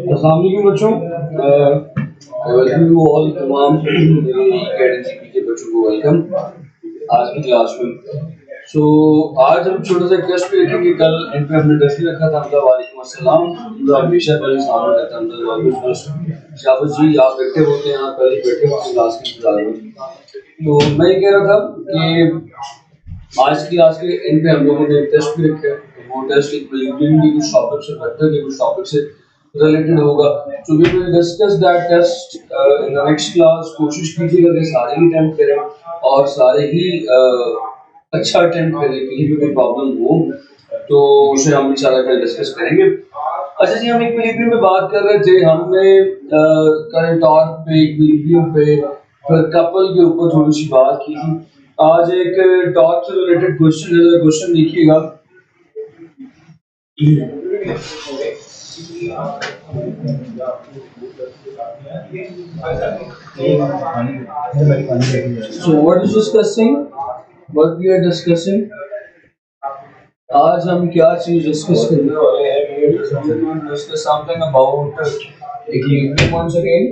अस्सलाम वालेकुम बच्चों, वेलकम यू ऑल। तमाम मेरे कैडेंसी के बच्चों को वेलकम आज की क्लास में। आज हम छोटा सा टेस्ट पे देखेंगे। कल इन पे हमने टेस्ट रखा था। मतलब वालेकुम अस्सलाम, हमेशा पहले सामने रहता है। मतलब शाबाश जी, आप बैठे होते हैं, आप पहले बैठे होते हैं क्लास के इंतजार में। तो मैं ये कह रहा था कि आज की क्लास के इन पे हम लोगों ने एक टेस्ट भी रखा है। वो टेस्ट इक्विलिब्रियम की कुछ टॉपिक से, वेक्टर के कुछ टॉपिक से रिलेटेड होगा। So we will discuss that test in the next class। कोशिश कीजिएगा कि सारे ही अटेम्प्ट करें और सारे ही अच्छा अटेम्प्ट करें। कहीं भी कोई प्रॉब्लम हो तो उसे हम इंशाल्लाह कल डिस्कस करेंगे। अच्छा जी, हम इक्विलिब्रियम पे बात कर रहे थे। हमने करंट टॉर्क पे, इक्विलिब्रियम पे, फिर कपल के ऊपर थोड़ी सी बात की थी। आज एक टॉर्क से रिलेटेड क्वेश्चन है। क्वेश्चन देखिएगा। So what is discussing? What we are discussing? आज हम क्या चीज डिस्कस करने वाले हैं? We are discuss something about equilibrium once again।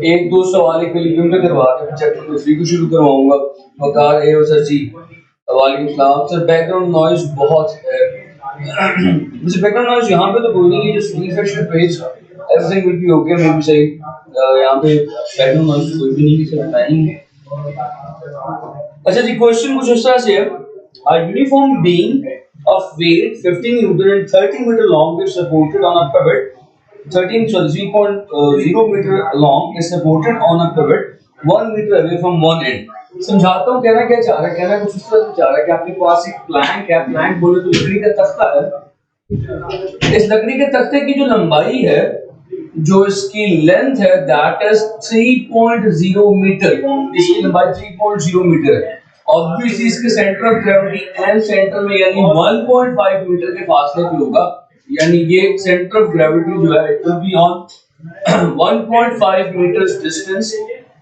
एक दो सवाल इक्विलिब्रियम पे करवा के चैप्टर दूसरी को शुरू करवाऊंगा। वकार ए सर जी, वालेकुम सलाम सर। बैकग्राउंड नॉइज बहुत है। मुझे बैकग्राउंड नॉइज यहाँ पे तो कोई नहीं है। Just refresh your page, everything will be okay. May be सही यहाँ पे बैकग्राउंड नॉइज कोई भी नहीं है, नहीं है। अच्छा जी, क्वेश्चन कुछ इस तरह से है। A uniform beam of weight 15 Newton and 30 meter long is supported on a pivot 3.0 meter long is supported on a pivot 1 meter away from one end। समझाता हूँ। कहना क्या चाह रहा है? कहना कुछ इस तरह से चाह रहा है कि आपके पास एक प्लैंक है। प्लैंक बोले तो लकड़ी का तख्ता है। इस लकड़ी के तख्ते की जो लंबाई है, जो इसकी लेंथ है, दैट इज 3.0 मीटर। इसकी लंबाई 3.0 मीटर है। ऑब्वियसली इसके सेंटर ऑफ ग्रेविटी एन सेंटर में यानी 1.5 मीटर के फासले पे होगा। यानी ये सेंटर ऑफ ग्रेविटी जो है it will be on 1.5 metre distance.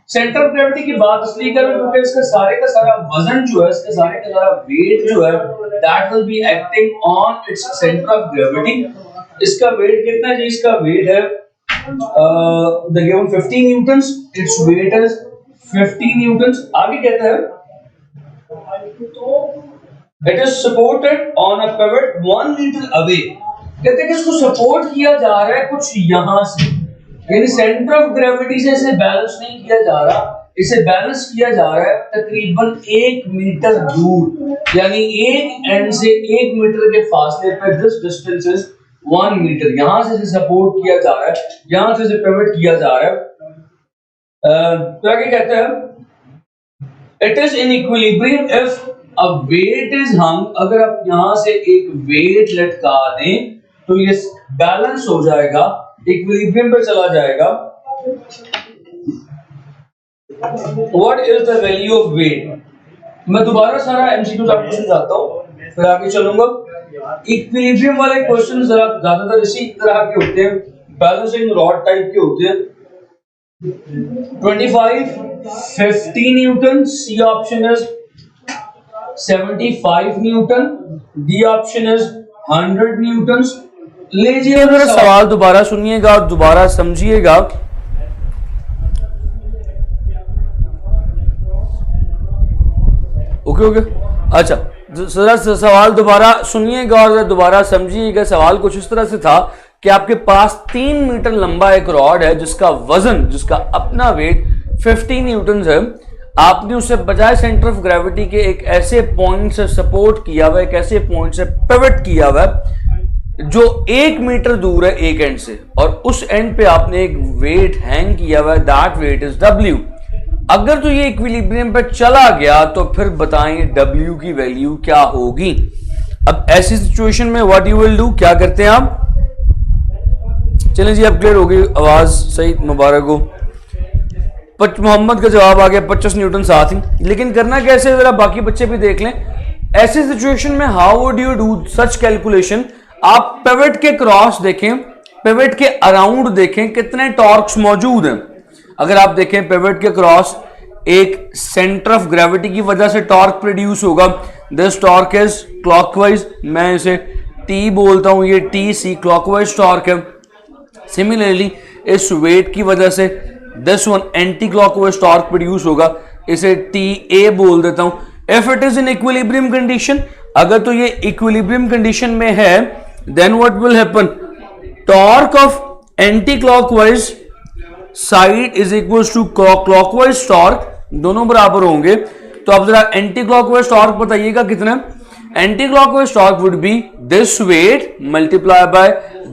Centre of gravity की बात इसलिए कर रहे हैं क्योंकि इसका सारे का सारा वजन जो है, इसका सारे का सारा वेट जो है, that will be acting on its centre of gravity. इसका वेट कितना है जी? इसका वेट है the given 15 newtons, its weight is 15 newtons। आगे कहता है it is supported on a pivot 1 meter away। कहते हैं कि इसको सपोर्ट किया जा रहा है कुछ यहां से, यानी सेंटर ऑफ ग्रेविटी से इसे बैलेंस नहीं किया जा रहा, इसे बैलेंस किया जा रहा है तकरीबन 1 मीटर दूर। यानी एक एंड से 1 मीटर के फासले पर दिस डिस्टेंस इज 1 मीटर। यहां से इसे सपोर्ट किया जा रहा है, यहां से इसे पिवट किया जा रहा है। तो आगे कहते हैं it is in equilibrium if a weight is hung. अगर आप यहां से एक वेट लटका दें तो ये बैलेंस हो जाएगा, इक्विलिब्रियम पे चला जाएगा। What is the value of weight? मैं दोबारा सारा एमसीक्यू आपको समझाता हूं, फिर आगे चलूंगा। इक्विलिब्रियम वाले क्वेश्चन जरा ज्यादातर इसी तरह के होते हैं, बैलेंसिंग रॉड टाइप के होते हैं। 25 50 newton, C option is 75 newton, D option is 100 newton. लीजिए मेरा सवाल दोबारा सुनिएगा और दोबारा समझिएगा। ओके। अच्छा, जरा सवाल दोबारा सुनिएगा और दोबारा समझिएगा। सवाल कुछ इस तरह से था कि आपके पास 3 मीटर लंबा एक रॉड है जिसका वजन, जिसका अपना वेट 15 न्यूटन है। आपने उसे बजाय सेंटर ऑफ ग्रेविटी के एक ऐसे पॉइंट से सपोर्ट किया हुआ, एक ऐसे पॉइंट से पिवट किया हुआ जो 1 मीटर दूर है एक एंड से, और उस एंड पे आपने एक वेट हैंग किया हुआ है, दैट वेट इज W। अगर तो ये इक्विलिब्रियम पे चला गया तो फिर बताएं W की वैल्यू क्या होगी। अब ऐसी सिचुएशन में व्हाट यू विल डू, क्या करते हैं आप? चलें जी, अब क्लियर हो गई आवाज, सही, मुबारक हो। मोहम्मद का जवाब आ गया 25 न्यूटन साथ ही। लेकिन करना कैसे, जरा बाकी बच्चे भी देख लें। ऐसी सिचुएशन में how would you do such calculation? आप पिवट के क्रॉस देखें, पिवट के अराउंड देखें कितने टॉर्क्स मौजूद हैं। अगर आप देखें पिवट के क्रॉस एक सेंटर ऑफ ग्रेविटी की वजह से टॉर्क प्रोड्यूस होगा। दिस टॉर्क इज क्लॉकवाइज, मैं इसे टी बोलता हूं, ये टी सी क्लॉकवाइज टॉर्क है। सिमिलरली इस वेट की वजह से this one anti clockwise torque produce होगा, इसे टी ए बोल देता हूं। If it is in equilibrium condition, अगर तो ये इक्विलिब्रियम कंडीशन में है, then what will happen, torque of anti clockwise side is equal to clockwise torque, दोनों बराबर होंगे। तो अब जरा एंटी क्लॉकवाइज टॉर्क बताइएगा कितना। Anti clockwise torque would be this weight multiply by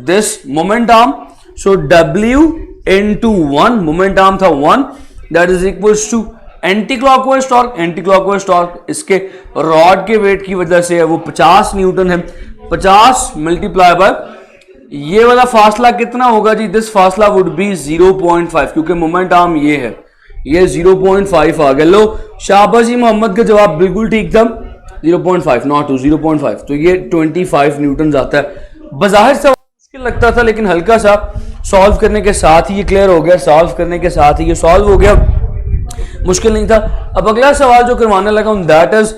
this moment arm, so W into 1, moment arm था 1, that is equal to anti clockwise torque. Anti clockwise torque इसके रॉड के weight की वजह से है, वो 50 न्यूटन है। 50 मल्टीप्लाई बाय ये वाला फासला कितना होगा जी, दिस फासला वुड बी 0.5, क्योंकि मोमेंट आर्म ये है, ये 0.5 आ गया। लो शाबाश जी, मोहम्मद का जवाब बिल्कुल ठीक था, 0.5 नॉट 2, 0.5, तो ये 25 न्यूटन आता है। बाहर से मुश्किल लगता था, लेकिन हल्का सा सॉल्व करने के साथ ही ये क्लियर हो गया, सॉल्व करने के साथ ही ये सॉल्व हो गया, मुश्किल नहीं था। अब अगला सवाल जो करवाने लगा हूं, that is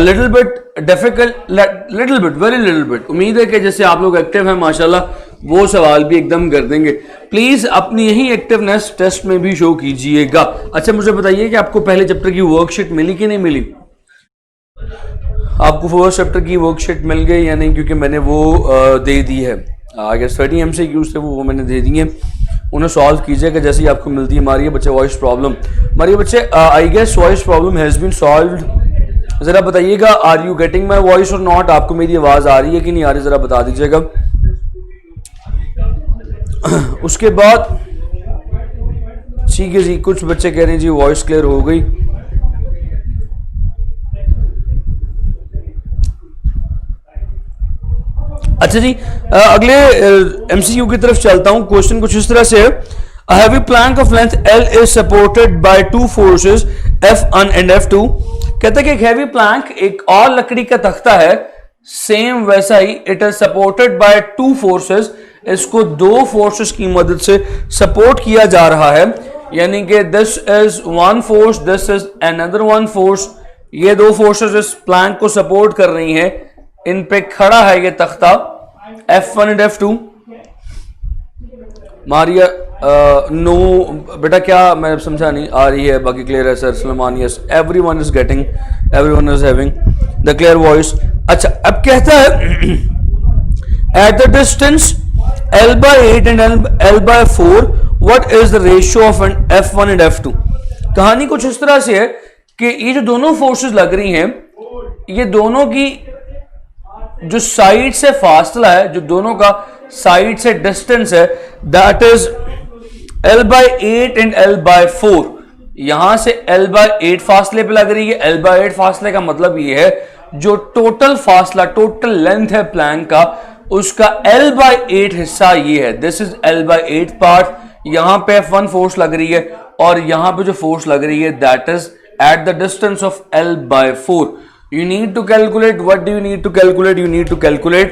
little bit difficult, little bit, very little bit. उम्मीद है कि जैसे आप लोग एक्टिव हैं माशाल्लाह, वो सवाल भी एकदम कर देंगे। प्लीज अपनी यही एक्टिवनेस टेस्ट में भी शो कीजिएगा। अच्छा मुझे बताइए कि आपको पहले चैप्टर की वर्कशीट मिली कि नहीं मिली? आपको फर्स्ट चैप्टर की वर्कशीट मिल गई या नहीं? क्योंकि मैंने वो दे दी है, आगे 30 MCQ थे वो मैंने दे दिए, उन्हें सॉल्व कीजिएगा जैसे ही आपको मिलती है। हमारी बच्चे वॉइस प्रॉब्लम, हमारी बच्चे I guess voice problem has been solved. जरा बताइएगा, are you getting my voice और नॉट? आपको मेरी आवाज आ रही है कि नहीं आ रही, जरा बता दीजिएगा। उसके बाद ठीक है जी, कुछ बच्चे कह रहे हैं जी वॉइस क्लियर हो गई। अच्छा जी, अगले MCQ की तरफ चलता हूं। क्वेश्चन कुछ इस तरह से है, A heavy plank of length L is supported by two forces F1 and F2। कहता है कि एक हैवी प्लैंक, एक और लकड़ी का तख्ता है, सेम वैसा ही, it is supported by two forces, इसको दो फोर्सेस की मदद से सपोर्ट किया जा रहा है। यानी कि this is one force, this is another one force, ये दो फोर्सेस इस प्लैंक को सपोर्ट कर रही हैं, इन पे खड़ा है ये तख्ता F1 and F2। Maria no बेटा, क्या मैं समझा नहीं, आ रही है, बाकी क्लियर है sir. Salman yes, everyone is getting, everyone is having the clear voice. अच्छा अब कहता है at the distance L/8 and L/4 what is the ratio of F1 and F2। कहानी कुछ इस तरह से है कि ये जो दोनों फोर्सेस लग रही हैं, ये दोनों की जो साइड से फासला है, जो दोनों का साइड से डिस्टेंस है, that is L/8 and L/4। यहां से L/8 फासले पे लग रही है। L/8 फासले का मतलब ये है जो टोटल फासला, टोटल लेंथ है प्लैंक का, उसका L/8 हिस्सा ये है। This is L/8 part. यहां पे F1 फोर्स लग रही है और यहां पे जो फोर्स लग रही है that is at the distance of L/4। You need to calculate, what do you need to calculate? You need to calculate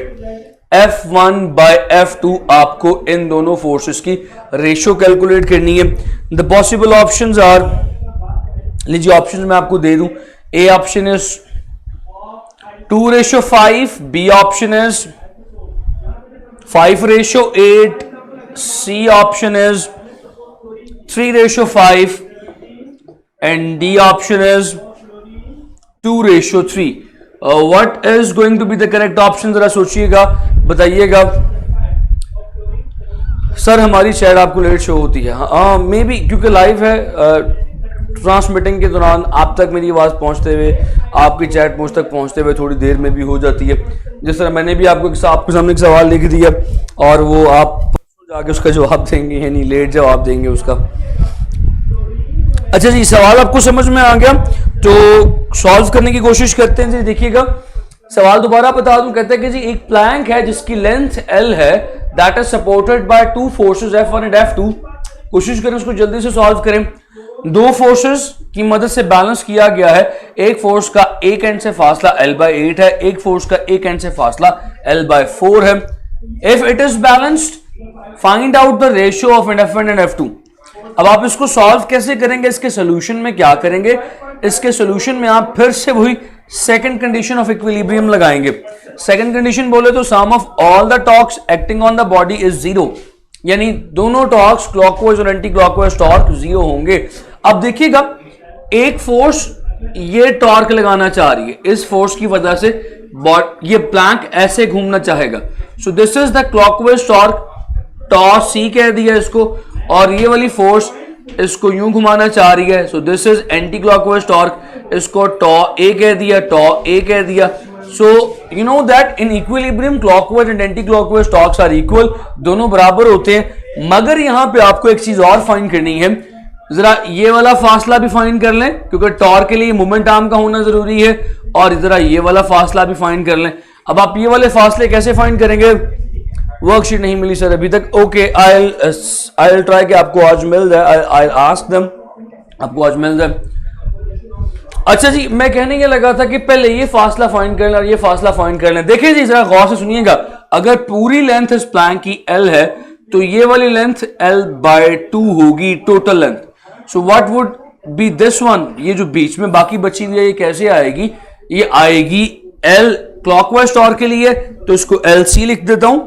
F1 by F2। आपको इन दोनों फोर्सेस की रेशियो कैलकुलेट करनी है। The possible options are, लीजिए option मैं आपको दे दूं। A option is 2:5, B option is 5:8, C option is 3:5 and D option is 2:3। What is going to be the correct option? जरा सोचिएगा, बताइएगा। सर हमारी चैट आपको लेट शो होती है, हाँ मे बी क्योंकि लाइव है, ट्रांसमिटिंग के दौरान आप तक मेरी आवाज़ पहुंचते हुए, आपकी चैट मुझ तक पहुंचते हुए थोड़ी देर में भी हो जाती है। जिस तरह मैंने भी आपके सामने एक सवाल लिख दिया और वो आप जाके उसका जवाब देंगे, यानी लेट जवाब देंगे उसका। अच्छा जी, सवाल आपको समझ में आ गया तो सॉल्व करने की कोशिश करते हैं जी। देखिएगा सवाल दोबारा बता दूं, कहते हैं कि जी एक प्लैंक है जिसकी लेंथ L है, that is supported by two forces F1 and F2। कोशिश करें उसको जल्दी से सॉल्व करें। दो फोर्सेस की मदद से बैलेंस किया गया है। एक फोर्स का एक एंड से फासला L/8 है, एक फोर्स का एक एंड से फासला L/4 है। If it is balanced find out the ratio of F1 and F2। अब आप इसको सॉल्व कैसे करेंगे, इसके सोल्यूशन में क्या करेंगे? इसके सोल्यूशन में आप फिर से वही सेकंड कंडीशन ऑफ इक्विलिब्रियम लगाएंगे। सेकंड कंडीशन बोले तो sum of all the torques acting on the body is zero, यानी दोनों टॉर्क्स क्लॉकवाइज और एंटी क्लॉकवाइज टॉर्क जीरो होंगे। अब देखिएगा, एक फोर्स ये टॉर्क लगाना चाह रही है, इस फोर्स की वजह से ये प्लैंक ऐसे घूमना चाहेगा। So this is the clockwise torque, tau C कह दिया इसको, और ये वाली फोर्स इसको यूं घुमाना चाह रही है। So this is anti clockwise torque, इसको टॉ ए कह दिया, टॉ ए कह दिया। So you know that in equilibrium clockwise and anti clockwise torques are equal, दोनों बराबर होते हैं। मगर यहां पे आपको एक चीज और फाइंड करनी है, जरा ये वाला फासला भी फाइंड कर लें, क्योंकि टॉर्क के लिए मोमेंट आर्म का होना जरूरी है, और जरा ये वाला फासला भी फाइंड कर लें। अब आप ये वाले फासले कैसे फाइंड करेंगे? वर्कशीट नहीं मिली सर अभी तक। ओके, आई ट्राई कि आपको आज मिल जाए, आई आस्क देम, आपको आज मिल जाए। अच्छा जी, मैं कहने ये लगा था कि पहले ये फासला फाइंड कर लें और ये फासला फाइंड कर लें। देखिए जी, जरा गौर से सुनिएगा, अगर पूरी लेंथ इस प्लैंक की L है तो ये वाली लेंथ L/2 होगी total length. So what would be this one, ये जो बीच में बाकी बची हुई है ये कैसे आएगी? ये आएगी L क्लॉकवाइज टॉर्क के लिए, तो इसको LC लिख देता हूं।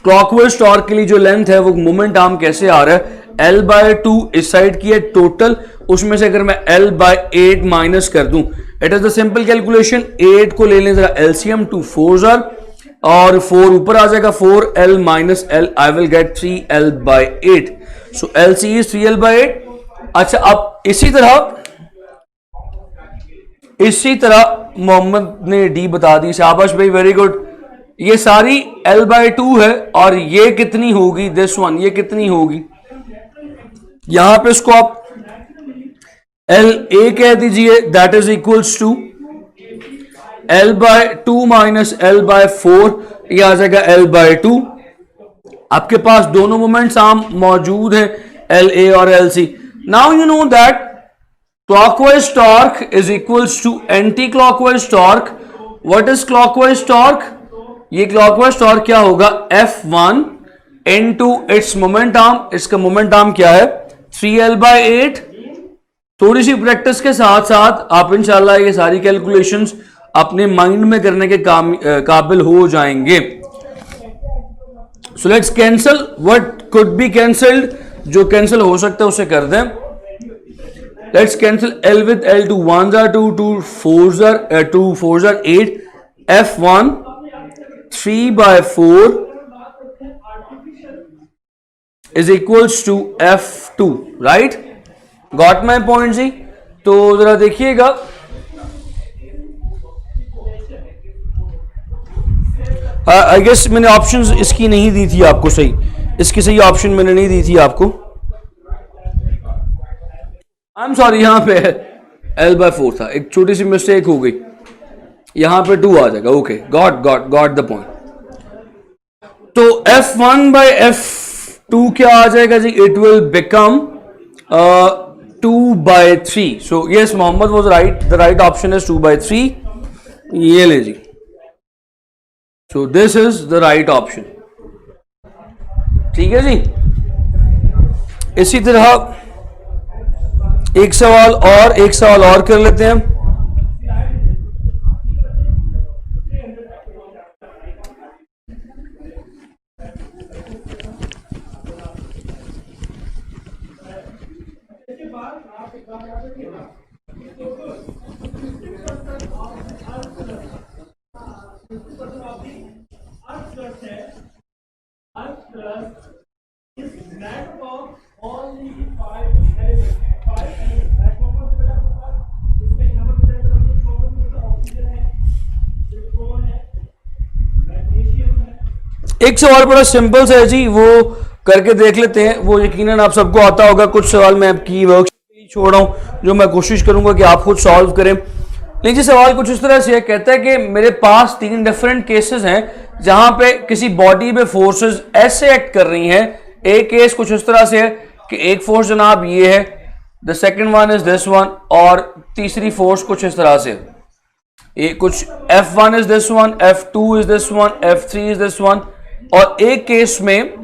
क्लॉकवाइज टॉर्क के लिए जो लेंथ है वो मोमेंट आर्म कैसे आ रहा है? L/2 इस साइड की है टोटल, उसमें से अगर मैं L/8 माइनस कर दूं, it is the simple calculation. 8 को ले लें जरा एलसीएम, 2 4s are, और 4 ऊपर आ जाएगा, 4L minus L, I will get 3L/8। So LC is 3L/8। अच्छा, अब इसी तरह मोहम्मद ने डी बता दी, शाबाश भाई, वेरी गुड। ये सारी L/2 है, और ये कितनी होगी? दिस वन, ये कितनी होगी? यहां पे इसको आप LA कह दीजिए, that is equals to L/2 minus L/4, ये आ जाएगा L/2। आपके पास दोनों मोमेंट्स आर्म मौजूद हैं, LA और LC। Now you know that clockwise torque is equals to anti clockwise torque. What is clockwise torque? ये क्लॉकवाइज टॉर्क क्या होगा? F1 into its moment arm. इसका मोमेंट आर्म क्या है? 3L/8। थोड़ी सी प्रैक्टिस के साथ साथ आप इंशाल्लाह ये सारी कैलकुलेशंस अपने माइंड में करने के काबिल हो जाएंगे। So let's cancel what could be cancelled, जो कैंसिल हो सकता है उसे कर दें। Let's cancel L with L, 2 1s are 2, 2 4s are 8, F1 3/4 is equals to F2, right? Got my point जी? तो जरा देखिएगा, आई गेस मैंने ऑप्शंस इसकी नहीं दी थी आपको, सही, इसकी सही ऑप्शन मैंने नहीं दी थी आपको, आई एम सॉरी। यहां पे L/4 था, एक छोटी सी मिस्टेक हो गई, यहां पे 2 आ जाएगा। Okay, got the point. तो F1/F2 क्या आ जाएगा जी? It will become 2/3। So yes, Mohammad was right, the right option is 2/3। ये ले जी, so this is the right option. ठीक है जी। इसी तरह एक सवाल और कर लेते हैं। एक सवाल बड़ा सिंपल सा है जी, वो करके देख लेते हैं, वो यकीनन आप सबको आता होगा। कुछ सवाल मैं आपकी वर्कशीट छोड़ रहा हूं, जो मैं कोशिश करूंगा कि आप खुद सॉल्व करें। लीजिए, सवाल कुछ इस तरह से है, कहता है कि मेरे पास 3 डिफरेंट केसेस हैं जहां पे किसी बॉडी में फोर्सेस ऐसे एक्ट कर रही हैं। एक केस कुछ इस तरह से है कि एक फोर्स जनाब ये है, the second one is this one, और तीसरी फोर्स कुछ इस तरह से, ये कुछ F1 is this one, F2 is this one, F3 is this one, और एक केस में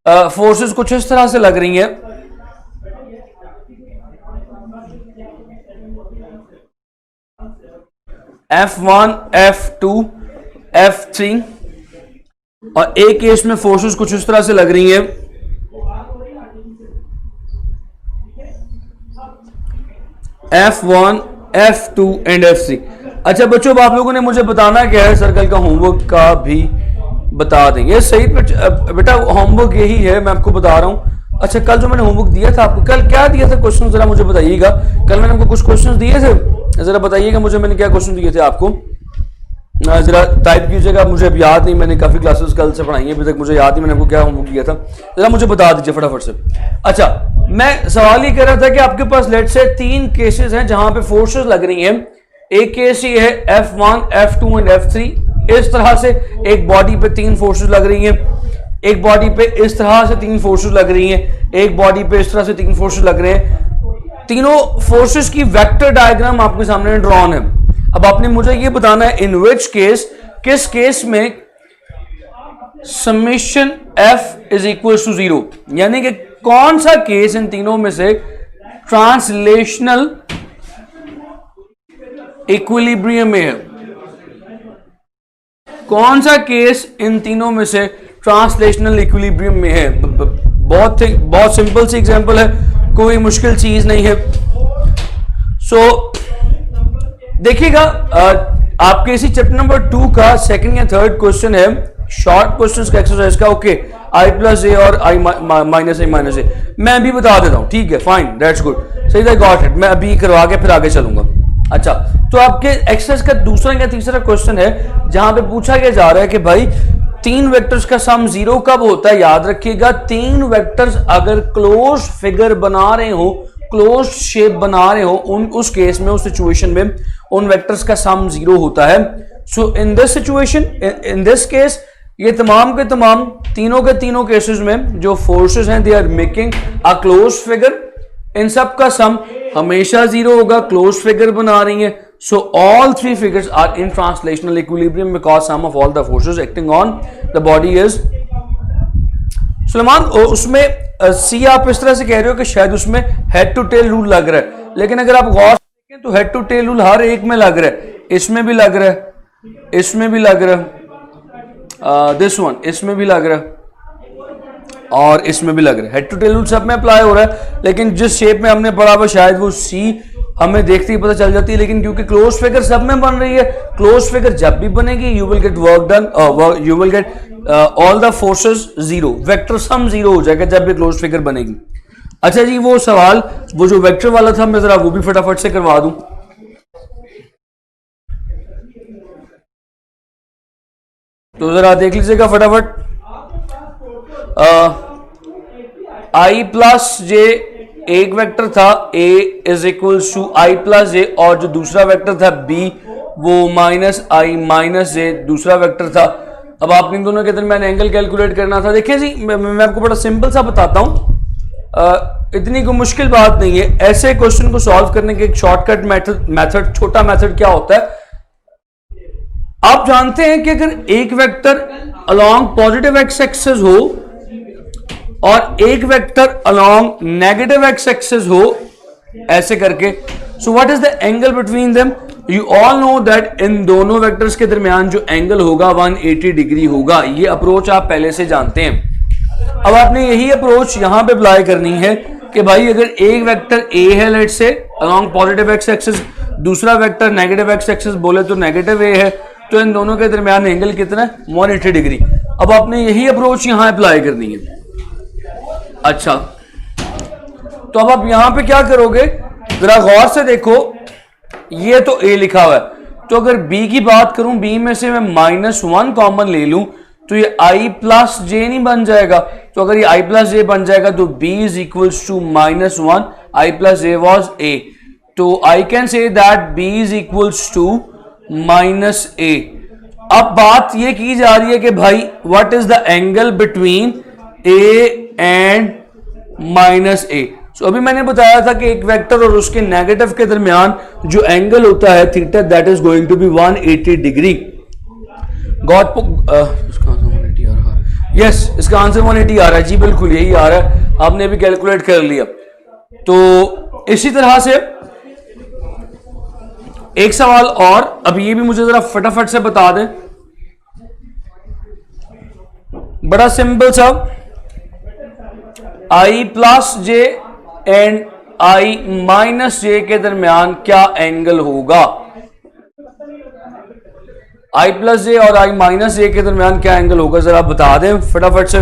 फोर्सेस कुछ इस तरह से लग रही हैं। F1, F2, F3 और एक केस में फोर्सेस कुछ इस तरह से लग रही हैं। F1, F2 and F3। अच्छा बच्चों, आप लोगों ने मुझे बताना क्या है, सर्कल का होमवर्क का भी बता देंगे। सही बेटा, होमवर्क यही है, मैं आपको बता रहा हूं। अच्छा, कल जो मैंने होमवर्क दिया था आपको, कल क्या दिया था क्वेश्चन, जरा मुझे बताइएगा। कल मैंने आपको कुछ क्वेश्चन दिए थे, जरा बताइएगा मुझे, मैंने क्या क्वेश्चन दिए थे आपको, जरा टाइप कीजिएगा। मुझे अब याद नहीं, मैंने काफी क्लासेस कल से पढ़ाई है, अभी तक मुझे याद नहीं मैंने आपको क्या होमवर्क दिया था, जरा मुझे बता दीजिए फटाफट से। अच्छा, मैं सवाल ये कर रहा था कि आपके पास लेट से 3 केसेस हैं जहां पे फोर्सेस लग रही हैं। एक केस ये है F1, F2 एंड F3। इस तरह से एक बॉडी पे 3 फोर्सेस लग रही हैं, एक बॉडी पे इस तरह से 3 फोर्सेस लग रही हैं, एक बॉडी पे इस तरह से 3 फोर्सेस लग रहे हैं। तीनों फोर्सेस की वेक्टर डायग्राम आपके सामने ड्रॉन है। अब आपने मुझे ये बताना है इन विच केस, किस केस में summation F is equal to 0, यानी कि कौन सा केस इन तीनों में से ट्रांसलेशनल इक्विलिब्रियम में है। कौन सा केस इन तीनों में से ट्रांसलेशनल इक्विलिब्रियम में है। बहुत सिंपल सी एग्जांपल है, कोई मुश्किल चीज नहीं है। देखिएगा, आपके इसी चैप्टर नंबर 2 का सेकंड या थर्ड क्वेश्चन है, शॉर्ट क्वेश्चंस का एक्सरसाइज का। ओके, I प्लस ए और I माइनस ए माइनस ए, मैं अभी बता देता हूं, ठीक है, फाइन, दैट्स गुड, सही था, गॉट इट। मैं अभी करवा के फिर आगे चलूंगा। अच्छा, तो आपके एक्सरसाइज का दूसरा या तीसरा क्वेश्चन है जहां पे पूछा गया जा रहा है कि भाई 3 वेक्टर्स का सम 0 कब होता है। याद रखिएगा, 3 वेक्टर्स अगर क्लोज फिगर बना रहे हो, क्लोज शेप बना रहे हो, उस केस में, उस सिचुएशन में उन वेक्टर्स का सम 0 होता है। So in this situation, in this case, ये तमाम के तमाम तीनों के तीनों केसेस में जो फोर्सेस हैं, they are making a close figure. इन सब का सम हमेशा 0 होगा, क्लोज फिगर बना रही है। So all 3 figures are in translational equilibrium because sum of all the forces acting on the body is. Suleman, उसमें सी आप इस तरह से कह रहे हो कि शायद उसमें हेड टू टेल रूल लग रहा है, लेकिन अगर आप गौर से देखें तो हेड टू टेल रूल हर एक में लग रहा है। इसमें भी लग रहा है, इसमें भी लग रहा है, दिस वन इसमें भी लग रहा है और इसमें भी लग रहा है। हेड टू टेल रूल सब में अप्लाई हो रहा है, लेकिन जिस शेप में हमने पढ़ा हुआ शायद वो सी हमें देखते ही पता चल जाती है। लेकिन क्योंकि क्लोज फिगर सब में बन रही है, क्लोज फिगर जब भी बनेगी you will get work done, you will get all the forces 0, vector sum 0 हो जाएगा जब भी क्लोज फिगर बनेगी। अच्छा जी, वो सवाल, वो जो वेक्टर वाला था, मैं जरा वो भी फटाफट से करवा दूं। तो जरा देख लीजिएगा फटाफट। I प्लस जे एक वेक्टर था, A is equal to I plus J, और जो दूसरा वेक्टर था B वो माइनस I माइनस जे दूसरा वेक्टर था। अब आप इन दोनों के दरमियान एंगल कैलकुलेट करना था। देखिए जी, मैं आपको बड़ा सिंपल सा बताता हूं, इतनी कोई मुश्किल बात नहीं है। ऐसे क्वेश्चन को सॉल्व करने के एक शॉर्टकट मेथड, छोटा मेथड क्या होता है, आप जानते हैं कि अगर एक vector along positive x axis हो और एक vector along negative x axis हो, ऐसे करके, सो what is the angle between them. You all know that इन दोनों वेक्टर्स के दरमियान जो एंगल होगा 180 डिग्री होगा। ये अप्रोच आप पहले से जानते हैं। अब आपने यही अप्रोच यहां पे अप्लाई करनी है कि भाई अगर एक वेक्टर ए है लेट से अलोंग पॉजिटिव एक्स एक्सिस, दूसरा वेक्टर नेगेटिव एक्स एक्सिस बोले तो नेगेटिव ए है, तो इन दोनों के दरमियान एंगल कितना है, 180 डिग्री। अब आपने यही अप्रोच यहां अप्लाई करनी है। अच्छा, तो अब आप यहां पे क्या करोगे, जरा गौर से देखो, ये तो A लिखा हुआ है, तो अगर B की बात करूं, B में से मैं -1 कॉमन ले लूं तो ये I प्लस जे नहीं बन जाएगा। तो अगर ये I प्लस जे बन जाएगा तो B is equals to -1, I plus J was A, तो I can say that B is equals to -A। अब बात ये की जा रही है कि भाई what is the angle between A and -A। सो अभी मैंने बताया था कि एक वेक्टर और उसके नेगेटिव के दरमियान जो एंगल होता है theta, that is going to be 180 degree. Got yes, इसका आंसर 180 आ रहा है जी, बिल्कुल यही आ रहा है, आपने अभी कैलकुलेट कर लिया। तो इसी तरह से एक सवाल और, अब ये भी मुझे जरा फटाफट से बता दें, बड़ा सिंपल सा, I plus J and I minus J के दरमियान क्या एंगल होगा? आई प्लस जे और आई माइनस जे के दरमियान क्या एंगल होगा, जरा बता दें फटाफट से।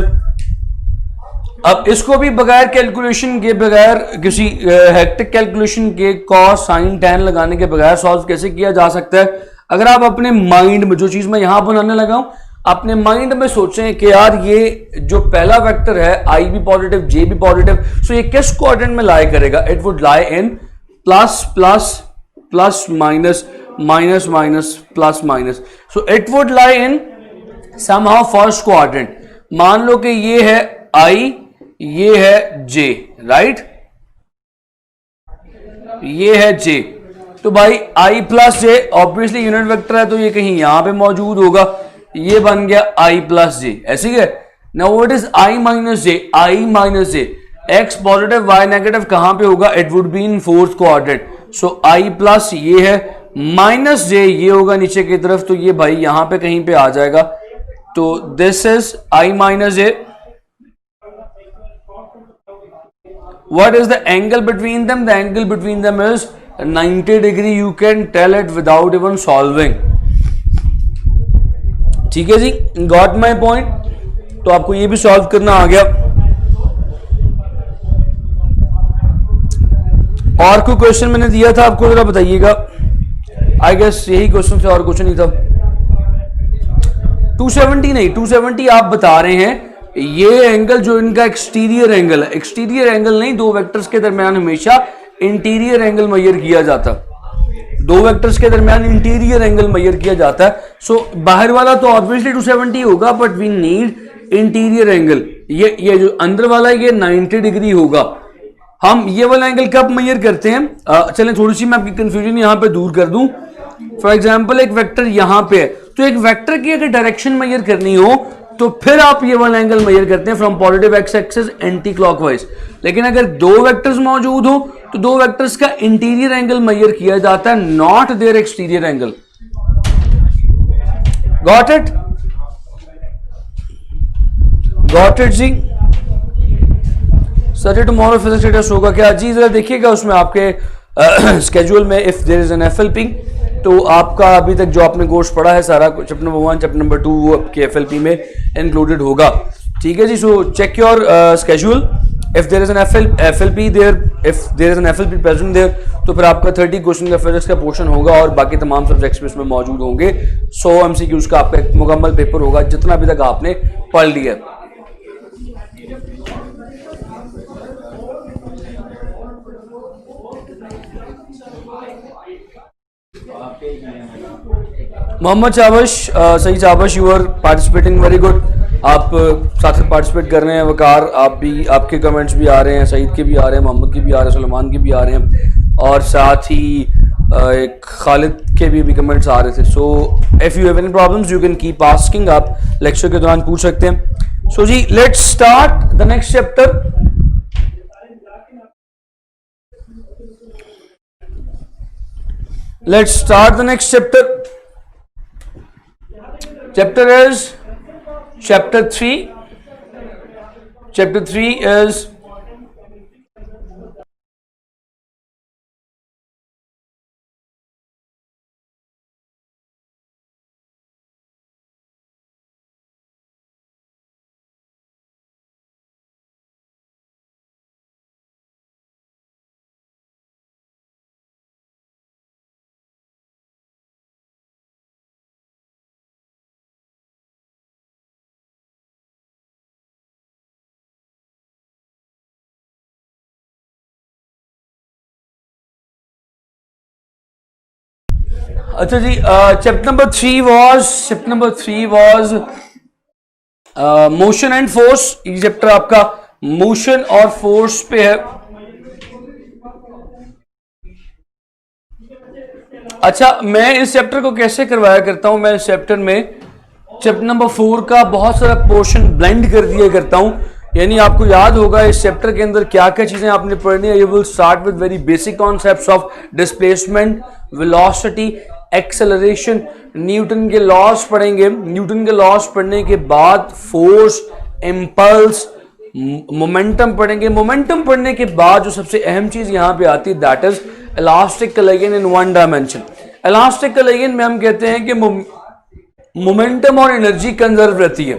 अब इसको भी बगैर कैलकुलेशन के, बगैर किसी हेक्टिक कैलकुलेशन के, कॉस साइन टैन लगाने के बगैर सॉल्व कैसे किया जा सकता है? अगर आप अपने माइंड में, जो चीज मैं यहां बनाने लगा हूं, अपने माइंड में सोचें कि यार ये जो पहला वेक्टर है आई भी पॉजिटिव जे भी पॉजिटिव, सो ये किस कोऑर्डिनेट में लाई करेगा? It would lie in plus plus plus minus minus minus plus minus, so it would lie in somehow first coordinate. मान लो कि ये है आई, ये है जे, राइट, ये है जे, तो भाई आई प्लस जे ऑब्वियसली यूनिट वेक्टर है तो ये कहीं यहां पे मौजूद होगा, ये बन गया आई प्लस जे, ऐसी है। Now what is I minus J? I minus J, X positive Y negative कहां पे होगा? It would be in fourth coordinate, so I plus ये है, माइनस जे ये होगा नीचे की तरफ, तो ये भाई यहां पे कहीं पे आ जाएगा, तो this is I minus J. What is the angle between them? The angle between them is 90 degree. You can tell it without even solving. ठीक है जी, got my point? तो आपको ये भी सॉल्व करना आ गया। और कोई क्वेश्चन मैंने दिया था आपको, जरा बताइएगा। आई गेस यही क्वेश्चन था और कुछ नहीं था। 270 नहीं, 270 आप बता रहे हैं ये एंगल जो इनका एक्सटीरियर एंगल है, एक्सटीरियर एंगल नहीं, दो वेक्टर्स के दरमियान हमेशा इंटीरियर एंगल मेजर किया जाता है, दो वेक्टर्स के दरमियान इंटीरियर एंगल मेजर किया जाता है। सो बाहर वाला तो ऑब्वियसली 270 होगा, but we need interior angle. ये जो अंदर वाला है ये 90 डिग्री होगा। हम ये वाला एंगल कब मेजर करते हैं? चलें थोड़ी सी मैं आपकी कंफ्यूजन यहां पे दूर कर दूं। फॉर एग्जाम्पल एक वेक्टर यहां पे है, तो एक वेक्टर की अगर डायरेक्शन मेजर करनी हो तो फिर आप ये वाला एंगल मेजर करते हैं from positive x axis anti clockwise. लेकिन अगर दो वेक्टर्स मौजूद हो तो दो वेक्टर्स का इंटीरियर एंगल मेजर किया जाता है, not there exterior angle. Got it? Got it जी? सर टुमारो फिजिक्स टेस्ट होगा क्या? जी जरा देखिएगा उसमें आपके स्केड्यूल में, if there is an FLP, तो आपका अभी तक जो आपने कोर्स पढ़ा है सारा चैप्टर नंबर 1 चैप्टर नंबर 2 वो आपके एफएलपी में इंक्लूडेड होगा। ठीक है जी, so check your schedule, if there is an FLP there, if there is an FLP present there, तो फिर आपका 30 क्वेश्चन का फिजिक्स का पोर्शन होगा और बाकी तमाम सब्जेक्ट्स में इसमें मौजूद होंगे। 100 एमसीक्यूज का आपका एक मुकम्मल पेपर होगा जितना अभी तक आपने पढ़ लिया। मोहम्मद चाबश, सही चाबश, you are participating very good. आप साथ में पार्टिसिपेट कर रहे हैं। वकार आप भी, आपके कमेंट्स भी आ रहे हैं, सईद के भी आ रहे हैं, मोहम्मद के भी आ रहे हैं, सलमान के भी आ रहे हैं, और साथ ही एक खालिद के भी कमेंट्स आ रहे थे। So if you have any problems you can keep asking, आप लेक्चर के दौरान पूछ सकते हैं। सो जी let's start the next chapter. Let's start the next chapter. Chapter is chapter 3. Chapter 3 is अच्छा जी, chapter number 3 was motion and force. ये चैप्टर आपका मोशन और फोर्स पे है। अच्छा, मैं इस चैप्टर को कैसे करवाया करता हूं, मैं इस चैप्टर में चैप्टर नंबर 4 का बहुत सारा पोर्शन ब्लेंड कर दिया करता हूं। यानी आपको याद होगा इस चैप्टर के अंदर क्या क्या चीजें आपने पढ़नी है। You will start with very basic concepts of displacement, velocity, acceleration, Newton के लॉस पढ़ेंगे। न्यूटन के लॉस पढ़ने के बाद फोर्स, इम्पल्स, मोमेंटम पढ़ेंगे। मोमेंटम पढ़ने के बाद जो सबसे अहम चीज यहां पे आती है that is elastic collision in one dimension. Elastic collision में हम कहते हैं कि मोमेंटम और एनर्जी कंजर्व रहती है।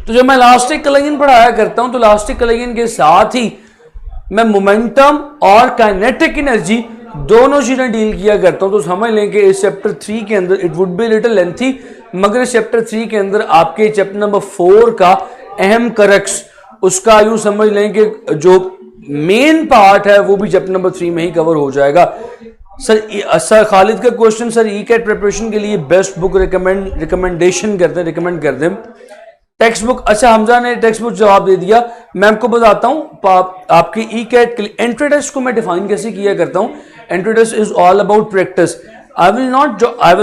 तो जब मैं इलास्टिक कोलिजन पढ़ाया करता हूं तो इलास्टिक कोलिजन के साथ ही मैं मोमेंटम और काइनेटिक एनर्जी दोनों चीजें डील किया करता हूं। तो समझ लें कि इस चैप्टर 3 के अंदर it would be little lengthy, मगर इस चैप्टर 3 के अंदर आपके चैप्टर नंबर 4 का अहम करक्स, उसका यूं समझ लें कि जो मेन पार्ट है वो भी चैप्टर नंबर 3 में ही कवर हो जाएगा। सर खालिद का question, sir E CAT preparation के लिए बेस्ट बुक रिकमेंड कर दें टेक्स्ट बुक। अच्छा, हमजा ने टेक्स्ट बुक जवाब दे दिया। मैं आपको बताता हूं आपके ई कैट के लिए एंट्री टेस्ट को मैं डिफाइन कैसे किया करता हूं। Entry test is all about practice. I will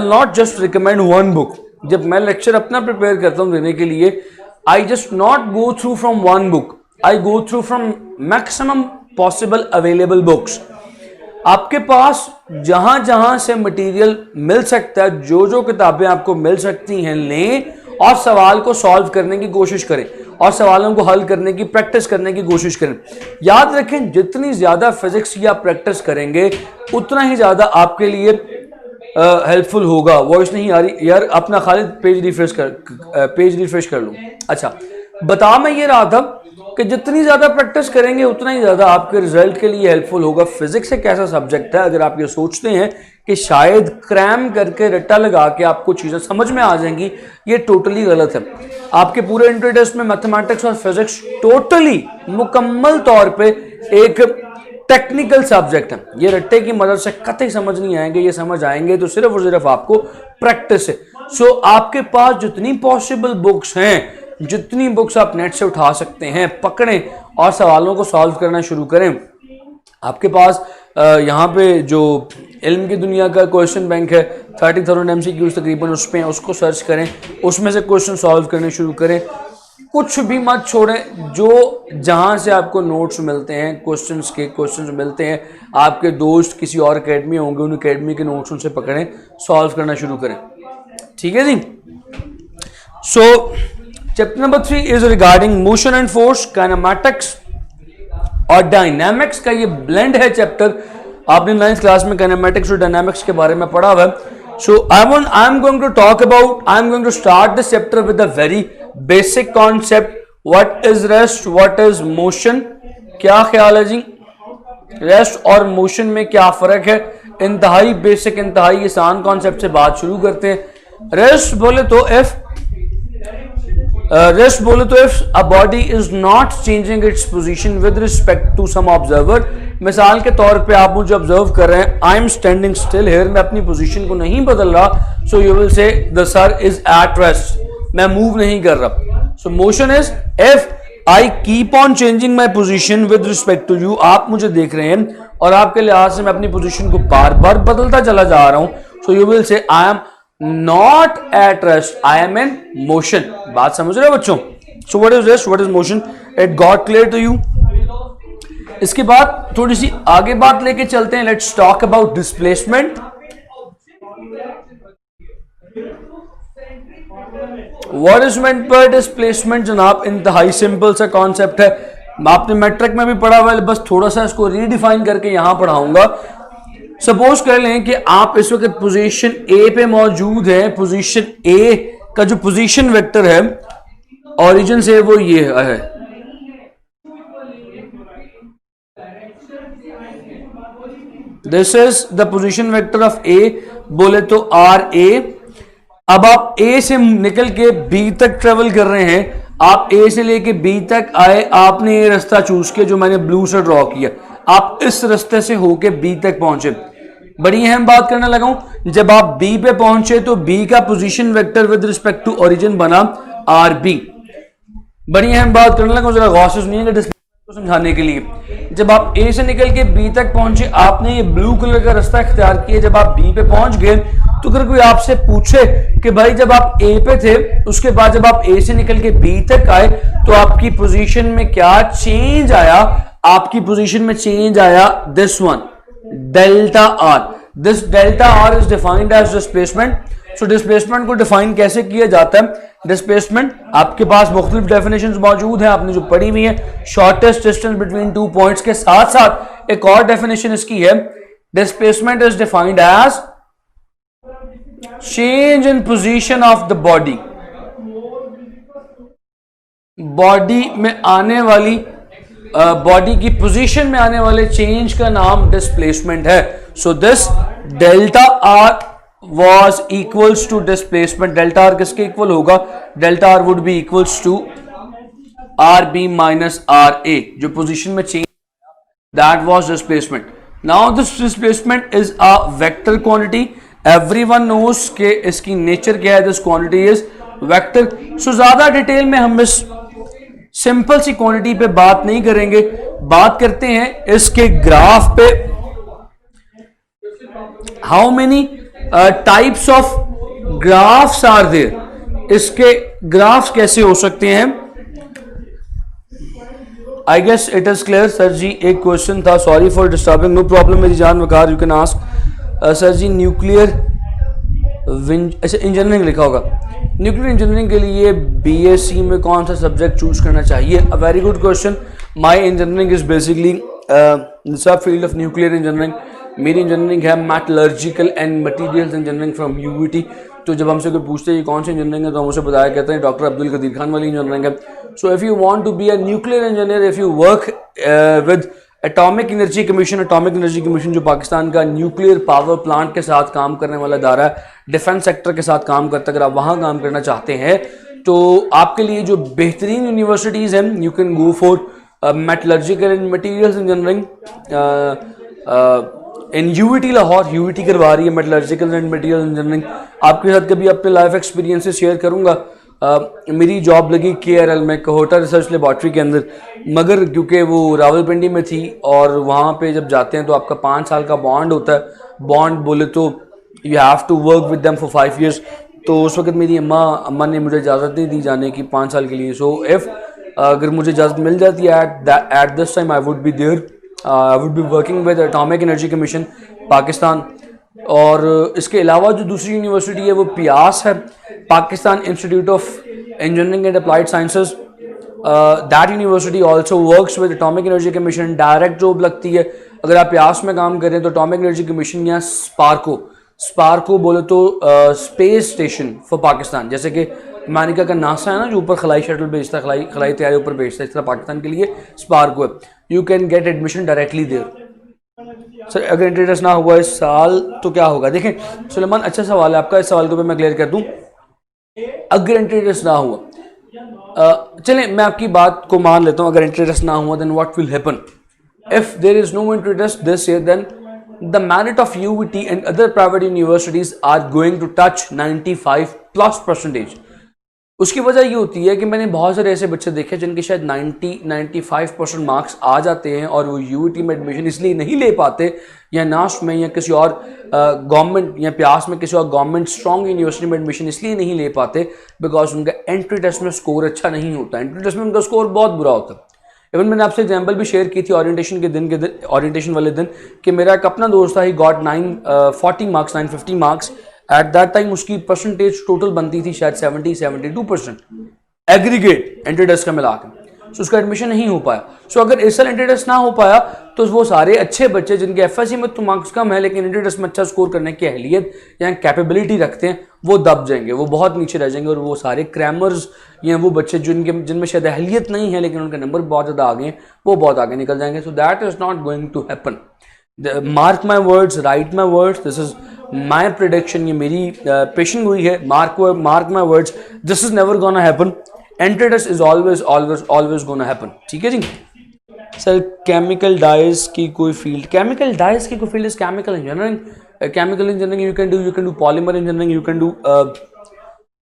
not just recommend one book. जब मैं लेक्चर अपना प्रिपेयर करता हूं देने के लिए, I just not go through from one book, I go through from maximum possible available books. आपके पास जहां जहां से मटेरियल मिल सकता है, जो जो किताबें आपको मिल सकती हैं लें और सवाल को सॉल्व करने की कोशिश करें और सवालों को हल करने की प्रैक्टिस करने की कोशिश करें। याद रखें, जितनी ज्यादा फिजिक्स की आप प्रैक्टिस करेंगे उतना ही ज्यादा आपके लिए हेल्पफुल होगा। वॉइस नहीं आ रही यार, अपना खालिद पेज रिफ्रेश कर लूं। अच्छा, बता मैं ये रहा था कि जितनी ज्यादा प्रैक्टिस करेंगे उतना ही ज्यादा आपके रिजल्ट के लिए हेल्पफुल होगा। फिजिक्स एक ऐसा सब्जेक्ट है, अगर आप ये सोचते हैं कि शायद क्रैम करके रट्टा लगा के आपको चीजें समझ में आ जाएंगी, ये टोटली गलत है। आपके पूरे एंट्री टेस्ट में मैथमेटिक्स और फिजिक्स टोटली मुकम्मल तौर पे एक टेक्निकल सब्जेक्ट है। ये रट्टे की मदद से कतई समझ नहीं आएंगे, ये समझ आएंगे तो सिर्फ और सिर्फ आपको प्रैक्टिस है। सो आपके पास जितनी पॉसिबल बुक्स हैं, जितनी बुक्स आप नेट से उठा सकते हैं, पकड़ें और सवालों को सॉल्व करना शुरू करें। आपके पास यहाँ पे जो इल्म की दुनिया का क्वेश्चन बैंक है 30,000 MCQs तकरीबन, उस पे उसको सर्च करें, उसमें से क्वेश्चन सॉल्व करने शुरू करें। कुछ भी मत छोड़ें। जो जहाँ से आपको नोट्स मिलते हैं, क्वेश्चंस मिलते हैं, आपके दोस्त किसी और अकेडमी होंगे, उन अकेडमी के नोट्स उनसे पकड़ें, सॉल्व करना शुरू करें। ठीक है जी। So chapter number 3 is regarding motion and force, kinematics और डायनामिक्स का ये ब्लेंड है चैप्टर। आपने 9th क्लास में काइनेमैटिक्स और डायनामिक्स के बारे में पढ़ा हुआ है। So I am going to start this chapter with a very basic concept, what is rest, what is motion. क्या ख्याल है जी, रेस्ट और मोशन में क्या फर्क है? इंतहाई बेसिक, इंतहाई आसान कॉन्सेप्ट से बात शुरू करते हैं। रेस्ट बोले तो if a body is not changing its position with respect to some observer. मिसाल के तौर पे आप मुझे ऑब्जर्व कर रहे हैं, I am standing still here, मैं अपनी पोजीशन को नहीं बदल रहा, so you will say the sir is at rest, मैं मूव नहीं कर रहा। So motion is if I keep on changing my position with respect to you. आप मुझे देख रहे हैं और आपके लिहाज से मैं अपनी पोजीशन को बार बार बदलता चला जा रहा हूं, सो you will say I am not at rest, I am in motion. बात समझ रहे हो बच्चों? So what is rest, what is motion, it got clear to you? इसके बाद थोड़ी सी आगे बात लेके चलते हैं। Let's talk about displacement. What is meant by displacement? जनाब इंतहाई सिंपल सा कॉन्सेप्ट है, आपने मैट्रिक में भी पढ़ा हुआ है, बस थोड़ा सा इसको रीडिफाइन करके यहां पढ़ाऊंगा। सपोज कर लें कि आप इस वक्त पोजीशन ए पे मौजूद है। पोजीशन ए का जो पोजीशन वेक्टर है ओरिजिन से वो ये है, this is the position vector of A, बोले तो आर ए। अब आप ए से निकल के बी तक ट्रेवल कर रहे हैं, आप ए से लेके बी तक आए, आपने ये रास्ता चूज किया जो मैंने ब्लू से ड्रॉ किया, आप इस रास्ते से होके बी तक पहुंचे। बड़ी अहम बात करने लगा हूं, जब आप बी पे पहुंचे तो बी का position vector with respect to origin बना आर बी। बड़ी अहम बात करने लगा हूं, जरा गौर से सुनिएगा डिस्प्लेसमेंट को समझाने के लिए। जब आप ए से निकल के बी तक पहुंचे, आपने ये ब्लू कलर का रास्ता इख्तियार किया, जब आप बी पे पहुंच गए तो अगर कोई आपसे पूछे कि भाई जब आप ए पे थे उसके बाद जब आप ए से निकल के बी तक आए तो आपकी पोजीशन में क्या चेंज आया? आपकी पोजीशन में चेंज आया this one, delta R. This delta R is defined as displacement. So displacement को डिफाइन कैसे किया जाता है? डिस्प्लेसमेंट आपके पास मुख्तलिफ डेफिनेशंस मौजूद हैं, आपने जो पढ़ी हुई है, shortest distance between two points के साथ साथ एक और डेफिनेशन इसकी है, displacement is defined as change in position of the body. Body में आने वाली बॉडी की पोजीशन में आने वाले चेंज का नाम डिस्प्लेसमेंट है। So this delta R was equals to displacement। Delta R किसके इक्वल होगा? Delta R would be equals to R B minus R A, जो पोजीशन में change, that was displacement. Now this displacement is a vector quantity. Everyone knows के इसकी nature क्या है, this quantity is vector. So ज्यादा detail में हम इस सिंपल सी क्वांटिटी पे बात नहीं करेंगे, बात करते हैं इसके ग्राफ पे। How many types of graphs are there, इसके ग्राफ्स कैसे हो सकते हैं? I guess it is clear. Sir ji एक क्वेश्चन था, sorry for disturbing, no problem मेरी जान Waqar, you can ask. Sir ji nuclear अच्छा इंजीनियरिंग लिखा होगा, न्यूक्लियर इंजीनियरिंग के लिए बीएससी में कौन सा सब्जेक्ट चूज करना चाहिए? A very good question. My engineering is basically सब फील्ड ऑफ न्यूक्लियर इंजीनियरिंग। मेरी इंजीनियरिंग है मैटलर्जिकल एंड मटेरियल्स इंजीनियरिंग फ्रॉम यूवीटी। तो जब हमसे कोई पूछते हैं कौन सी इंजीनियरिंग है तो हम उसे बताया कहते हैं डॉक्टर अब्दुल कदीर खान वाली इंजीनियरिंग है। So if you want to be a nuclear engineer, if you work with atomic energy commission, atomic energy commission जो पाकिस्तान का न्यूक्लियर पावर प्लांट के साथ काम करने वाला इदारा है, डिफेंस सेक्टर के साथ काम करता है, अगर आप वहाँ काम करना चाहते हैं तो आपके लिए जो बेहतरीन यूनिवर्सिटीज़ हैं, you can go for metallurgical and materials engineering in UVT Lahore. UVT करवा रही है मेटलर्जिकल एंड मटीरियल इंजीनियरिंग। आपके साथ कभी अपने लाइफ एक्सपीरियंसेस शेयर करूंगा। मेरी जॉब लगी KRL में, कोहोटा रिसर्च लेबॉर्ट्री के अंदर, मगर क्योंकि वो रावलपिंडी में थी और वहाँ पे जब जाते हैं तो आपका 5 साल का बॉन्ड होता है। बॉन्ड बोले तो you have to work with them for 5 years। तो उस वक्त मेरी अम्मा ने मुझे इजाज़त नहीं दी जाने की 5 साल के लिए। सो इफ़ अगर मुझे इजाज़त मिल जाती है at this time I would be there, I would be working with atomic energy commission Pakistan. और इसके अलावा जो दूसरी यूनिवर्सिटी है वो पियास है, Pakistan institute of engineering and applied sciences. That university also works with atomic energy commission, direct job लगती है। अगर आप पियास में काम करें तो एटॉमिक एनर्जी कमीशन या स्पार्को बोले तो स्पेस स्टेशन फॉर पाकिस्तान, जैसे कि अमेरिका का नासा है ना जो ऊपर खलाई शटल भेजता है, खलाई तैयारी ऊपर भेजता है, इस तरह पाकिस्तान के लिए स्पार्को है। You can get admission directly there. Sir अगर इंटरेस्ट ना हुआ इस साल तो क्या होगा? देखें सुलेमान, अच्छा सवाल है आपका, इस सवाल को मैं क्लियर कर दूं। अगर इंटरेस्ट ना हुआ, चलें मैं आपकी बात को मान लेता हूं, अगर इंटरेस्ट ना हुआ then what will happen? If there is no interest this year then the merit of UVT and other private universities are going to touch 95+%। उसकी वजह ये होती है कि मैंने बहुत सारे ऐसे बच्चे देखे जिनके शायद 90-95% मार्क्स आ जाते हैं और वो UVT में एडमिशन इसलिए नहीं ले पाते या नाश में या किसी और गवर्नमेंट या प्यास में किसी और गवर्नमेंट स्ट्रॉन्ग यूनिवर्सिटी में एडमिशन इसलिए नहीं ले पाते बिकॉज उनका एंट्री टेस्ट में स्कोर अच्छा नहीं होता। एंट्री टेस्ट में उनका स्कोर बहुत बुरा होता है। इवन मैंने आपसे एग्जांपल भी शेयर की थी ओरिएंटेशन वाले दिन कि मेरा एक अपना दोस्त था, he got 950 marks. At that time उसकी परसेंटेज टोटल बनती थी शायद 70-72% एग्रीगेट एंट्री टेस्ट का मिला के। सो उसका एडमिशन नहीं हो पाया। सो अगर इस साल एंट्री टेस्ट ना हो पाया तो वो सारे अच्छे बच्चे जिनके FSC में तो मार्क्स कम है लेकिन एंट्री टेस्ट में अच्छा स्कोर करने की अहलियत या कैपेबिलिटी रखते हैं, वो दब जाएंगे, वो बहुत नीचे रह जाएंगे। और वो सारे क्रैमर्स या वो बच्चे जिनमें शायद अहलियत नहीं है लेकिन उनके नंबर बहुत ज़्यादा आगे हैं, वो बहुत आगे निकल जाएंगे। So that is not going to happen. Mark my words, write my words, this is my prediction, ये मेरी पेशन हुई है। Mark my words, this is never gonna happen. Entry test is always gonna happen. ठीक है जी। Sir chemical dies की कोई field, chemical dies की कोई field is chemical engineering. Chemical engineering you can do polymer engineering, you can do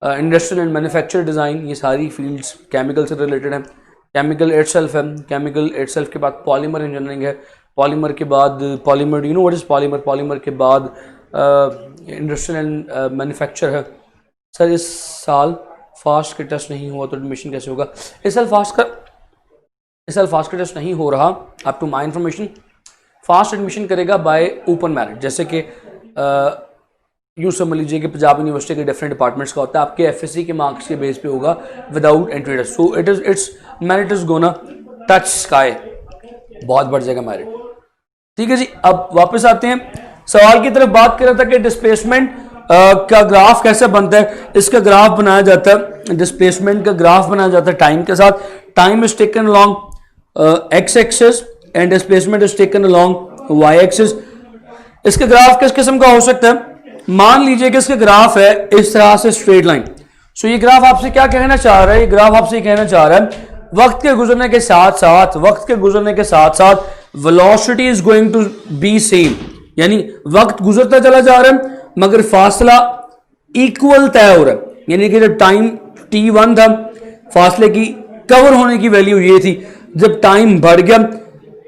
industrial and manufacture design, ये सारी fields chemical से related हैं। केमिकल इटसेल्फ है, केमिकल इटसेल्फ के बाद पॉलीमर इंजीनियरिंग है, पॉलीमर के बाद polymer, you know what is polymer, polymer के बाद इंडस्ट्रियल एंड मैन्युफैक्चर है। सर इस साल फास्ट का टेस्ट नहीं हुआ तो एडमिशन कैसे होगा? इस साल फास्ट का टेस्ट नहीं हो रहा। Up to my information FAST admission करेगा बाय ओपन मेरिट, जैसे कि यूँ समझ लीजिए कि पंजाब यूनिवर्सिटी के डिफरेंट डिपार्टमेंट्स का होता है, आपके एफएससी के मार्क्स के बेस पे होगा without entry test. So its merit is gonna touch sky, बहुत बढ़ जाएगा मेरिट। ठीक है जी, अब वापस आते हैं सवाल की तरफ। बात कर रहा था कि डिस्प्लेसमेंट का ग्राफ कैसे बनता है। इसका ग्राफ बनाया जाता है, डिस्प्लेसमेंट का ग्राफ बनाया जाता है टाइम के साथ। Time is taken along X axis and displacement is taken along Y axis. इसका ग्राफ किस किस्म का हो सकता है? मान लीजिए कि इसका ग्राफ है इस तरह से स्ट्रेट लाइन। सो ये ग्राफ आपसे क्या कहना चाह रहा है? ये ग्राफ आपसे कहना चाह रहा है वक्त के गुजरने के साथ साथ velocity is going to be same, यानी वक्त गुजरता चला जा रहा है मगर फासला इक्वल तय हो रहा है। यानी कि जब टाइम t1 था, फासले की कवर होने की वैल्यू ये थी, जब टाइम बढ़ गया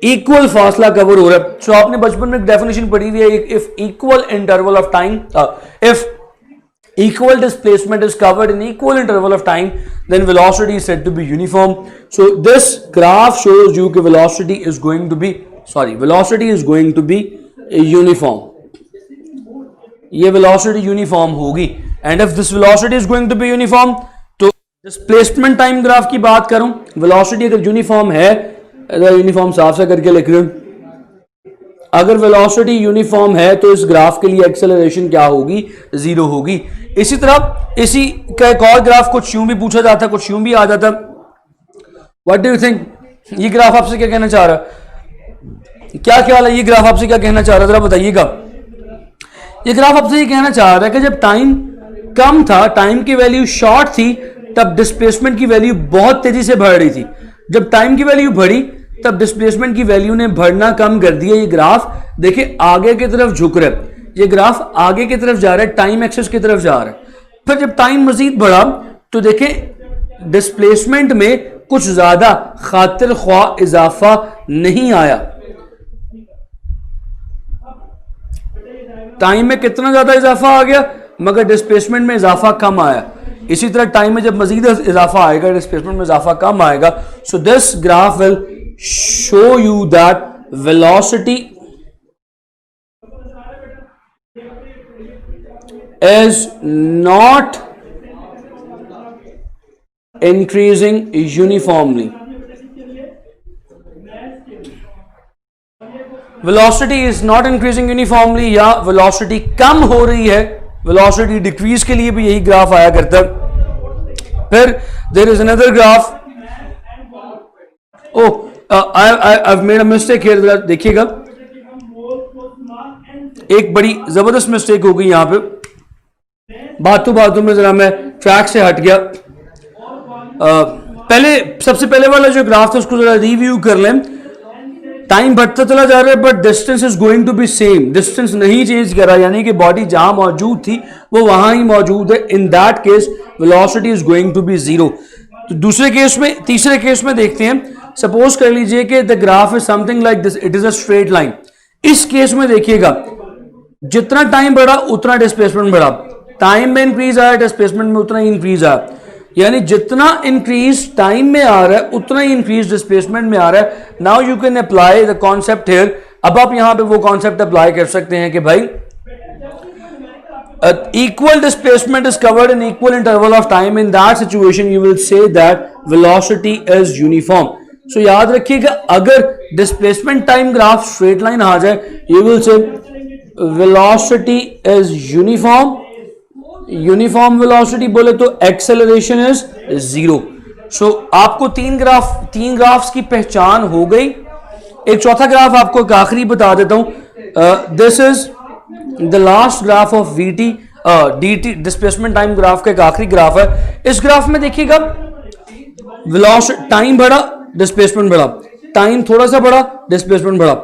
इक्वल फासला कवर हो रहा है। सो आपने बचपन में एक डेफिनेशन पढ़ी हुई है, if equal interval of time, if equal displacement is covered in equal interval of time, then velocity is said to be uniform. So this graph shows you that velocity is going to be uniform. ये velocity uniform होगी, and if this velocity is going to be uniform, तो displacement time graph की बात करूं, velocity अगर uniform है, uniform साफ सा करके लिख रहे हैं, अगर वेलोसिटी यूनिफॉर्म है तो इस ग्राफ के लिए एक्सेलरेशन क्या होगी? जीरो होगी। इसी तरह इसी का एक और ग्राफ कुछ यूं भी पूछा जाता, कुछ यूं भी आ जाता। What do you think? ये ग्राफ आपसे क्या कहना चाह रहा है? क्या ख्याल है? ये ग्राफ आपसे क्या कहना चाह रहा है, जरा बताइएगा। ये ग्राफ आपसे ये कहना चाह रहा है कि जब टाइम कम था, टाइम की वैल्यू शॉर्ट थी, तब डिस्प्लेसमेंट की वैल्यू बहुत तेजी से बढ़ रही थी। जब टाइम की वैल्यू बढ़ी तब डिस्प्लेसमेंट की वैल्यू ने बढ़ना कम कर दिया। ये ग्राफ देखिए आगे की तरफ झुक रहा है, ये ग्राफ आगे की तरफ जा रहा है, टाइम एक्सिस की तरफ जा रहा है। फिर जब टाइम मजीद बढ़ा तो देखें डिस्प्लेसमेंट में कुछ ज्यादा खातिर ख्वाह इजाफा नहीं आया। टाइम में कितना ज्यादा इजाफा आ गया मगर डिस्प्लेसमेंट में इजाफा कम आया। इसी तरह टाइम में जब मजीद इजाफा आएगा, डिस्प्लेसमेंट में इजाफा कम आएगा। सो this graph will show you that velocity is not increasing uniformly. Velocity is not increasing uniformly या velocity कम हो रही है, velocity decrease के लिए भी यही ग्राफ आया करता है। फिर there is another graph. Oh, I've made a mistake here. जरा देखिएगा, एक बड़ी जबरदस्त मिस्टेक हो गई यहां पे। बातों में जरा मैं ट्रैक से हट गया। सबसे पहले वाला जो ग्राफ था उसको जरा रिव्यू कर लें। टाइम बढ़ता चला जा रहा है but distance is going to be same, distance नहीं चेंज कर रहा, यानी कि बॉडी जहां मौजूद थी वो वहां ही मौजूद है। In that case velocity is going to be zero. तो तीसरे केस में देखते हैं। सपोज कर लीजिए कि the graph is something like this, it is a straight line. इस केस में देखिएगा जितना टाइम बढ़ा उतना डिस्प्लेसमेंट बढ़ा, टाइम में इंक्रीज आया, डिस्प्लेसमेंट में उतना ही इंक्रीज आया। यानी जितना इंक्रीज टाइम में आ रहा है उतना ही इंक्रीज डिस्प्लेसमेंट में आ रहा है। Now you can apply the concept here. अब आप यहां पे वो कॉन्सेप्ट अप्लाई कर सकते हैं कि भाई equal displacement is covered in equal interval of time. In that situation you will say that velocity is uniform. So याद रखिएगा अगर displacement time graph straight line आ जाए you will say velocity is uniform. Uniform velocity बोले तो acceleration is zero. So आपको तीन graphs की पहचान हो गई। एक चौथा ग्राफ आपको एक आखिरी बता देता हूं। This is the last graph of VT dt displacement time graph का एक आखिरी ग्राफ है। इस ग्राफ में देखिएगा वेलोसिटी, टाइम बढ़ा डिस्प्लेसमेंट बढ़ा, टाइम थोड़ा सा बढ़ा डिस्प्लेसमेंट बढ़ा,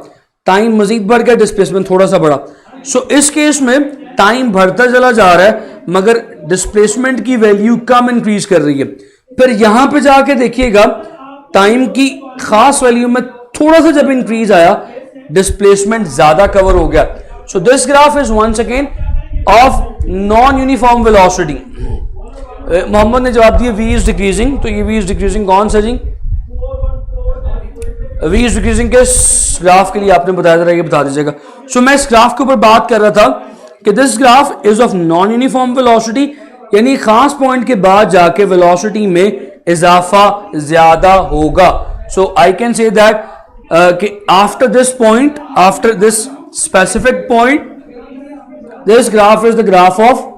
टाइम मजीद बढ़ गया डिस्प्लेसमेंट थोड़ा सा बढ़ा। सो इस केस में टाइम बढ़ता चला जा रहा है मगर डिस्प्लेसमेंट की वैल्यू कम इंक्रीज कर रही है। फिर यहां पे जाके देखिएगा टाइम की खास वैल्यू में थोड़ा सा जब इंक्रीज आया डिस्प्लेसमेंट ज्यादा कवर हो गया। So this graph is once again of non uniform velocity. Mohammad ने जवाब दिया वी इज डिक्रीजिंग, तो ये वी इज डिक्रीजिंग कौन सा जी? वी इज डिक्रीजिंग के ग्राफ के लिए आपने बताया, जरा ये बता दीजिएगा। सो मैं इस ग्राफ के ऊपर बात कर रहा था कि this graph is of non uniform velocity, यानी खास पॉइंट के बाद जाके वेलोसिटी में इजाफा ज्यादा होगा. सो आई कैन से दैट कि after this point, after this specific point, this graph is the graph of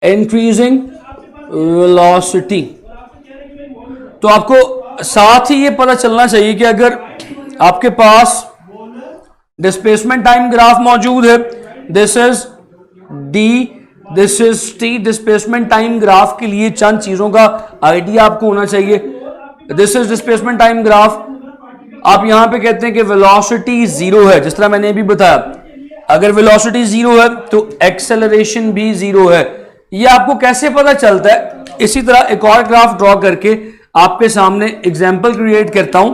increasing velocity. तो आपको साथ ही ये पता चलना चाहिए कि अगर आपके पास डिस्प्लेसमेंट टाइम ग्राफ मौजूद है, this is D, this is T. Displacement time graph के लिए चंद चीजों का आइडिया आपको होना चाहिए. This is displacement time graph. आप यहां पे कहते हैं कि वेलोसिटी जीरो है, जिस तरह मैंने अभी बताया. अगर वेलोसिटी जीरो है तो एक्सेलरेशन भी जीरो है. ये आपको कैसे पता चलता है? इसी तरह एक और ग्राफ ड्रॉ करके आपके सामने एग्जांपल क्रिएट करता हूं.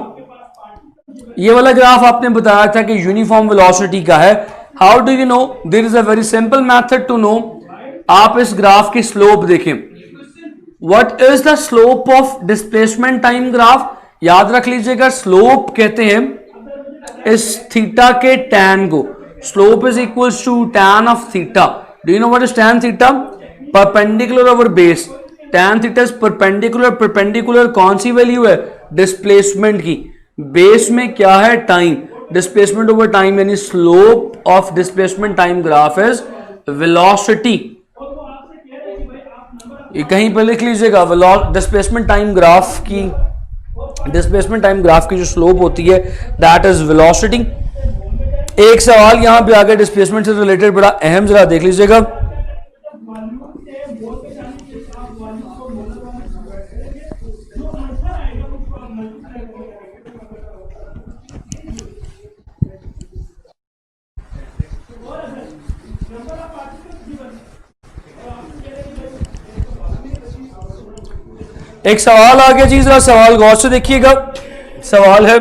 ये वाला ग्राफ आपने बताया था कि यूनिफॉर्म वेलोसिटी का है. How do you know? There is a very simple method to know. आप इस ग्राफ की स्लोप देखें. What is the slope of displacement time graph? याद रख लीजिएगा, स्लोप कहते हैं इस थीटा के टैन को. Slope is equals to tan of theta. Do you know what is tan theta? Perpendicular over base. Tan theta is perpendicular. Perpendicular कौन सी वैल्यू है? डिस्प्लेसमेंट की. बेस में क्या है? टाइम. डिस्प्लेसमेंट ओवर टाइम, यानी slope of displacement time graph is velocity. ये कहीं पर लिख लीजिएगा. डिस्प्लेसमेंट टाइम ग्राफ की जो स्लोप होती है दैट इज वेलोसिटी. एक सवाल यहां पे आगे डिस्प्लेसमेंट से रिलेटेड बड़ा अहम, जरा देख लीजिएगा. एक सवाल आ गया जी, जरा सवाल गौर से देखिएगा. सवाल है,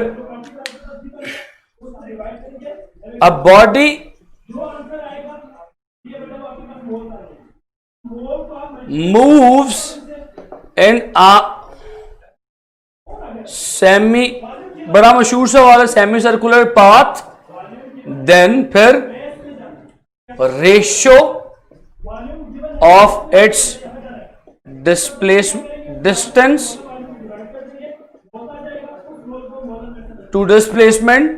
a body moves in a semi, बड़ा मशहूर सवाल है, सेमी सर्कुलर पाथ, देन फिर ratio of its distance to displacement.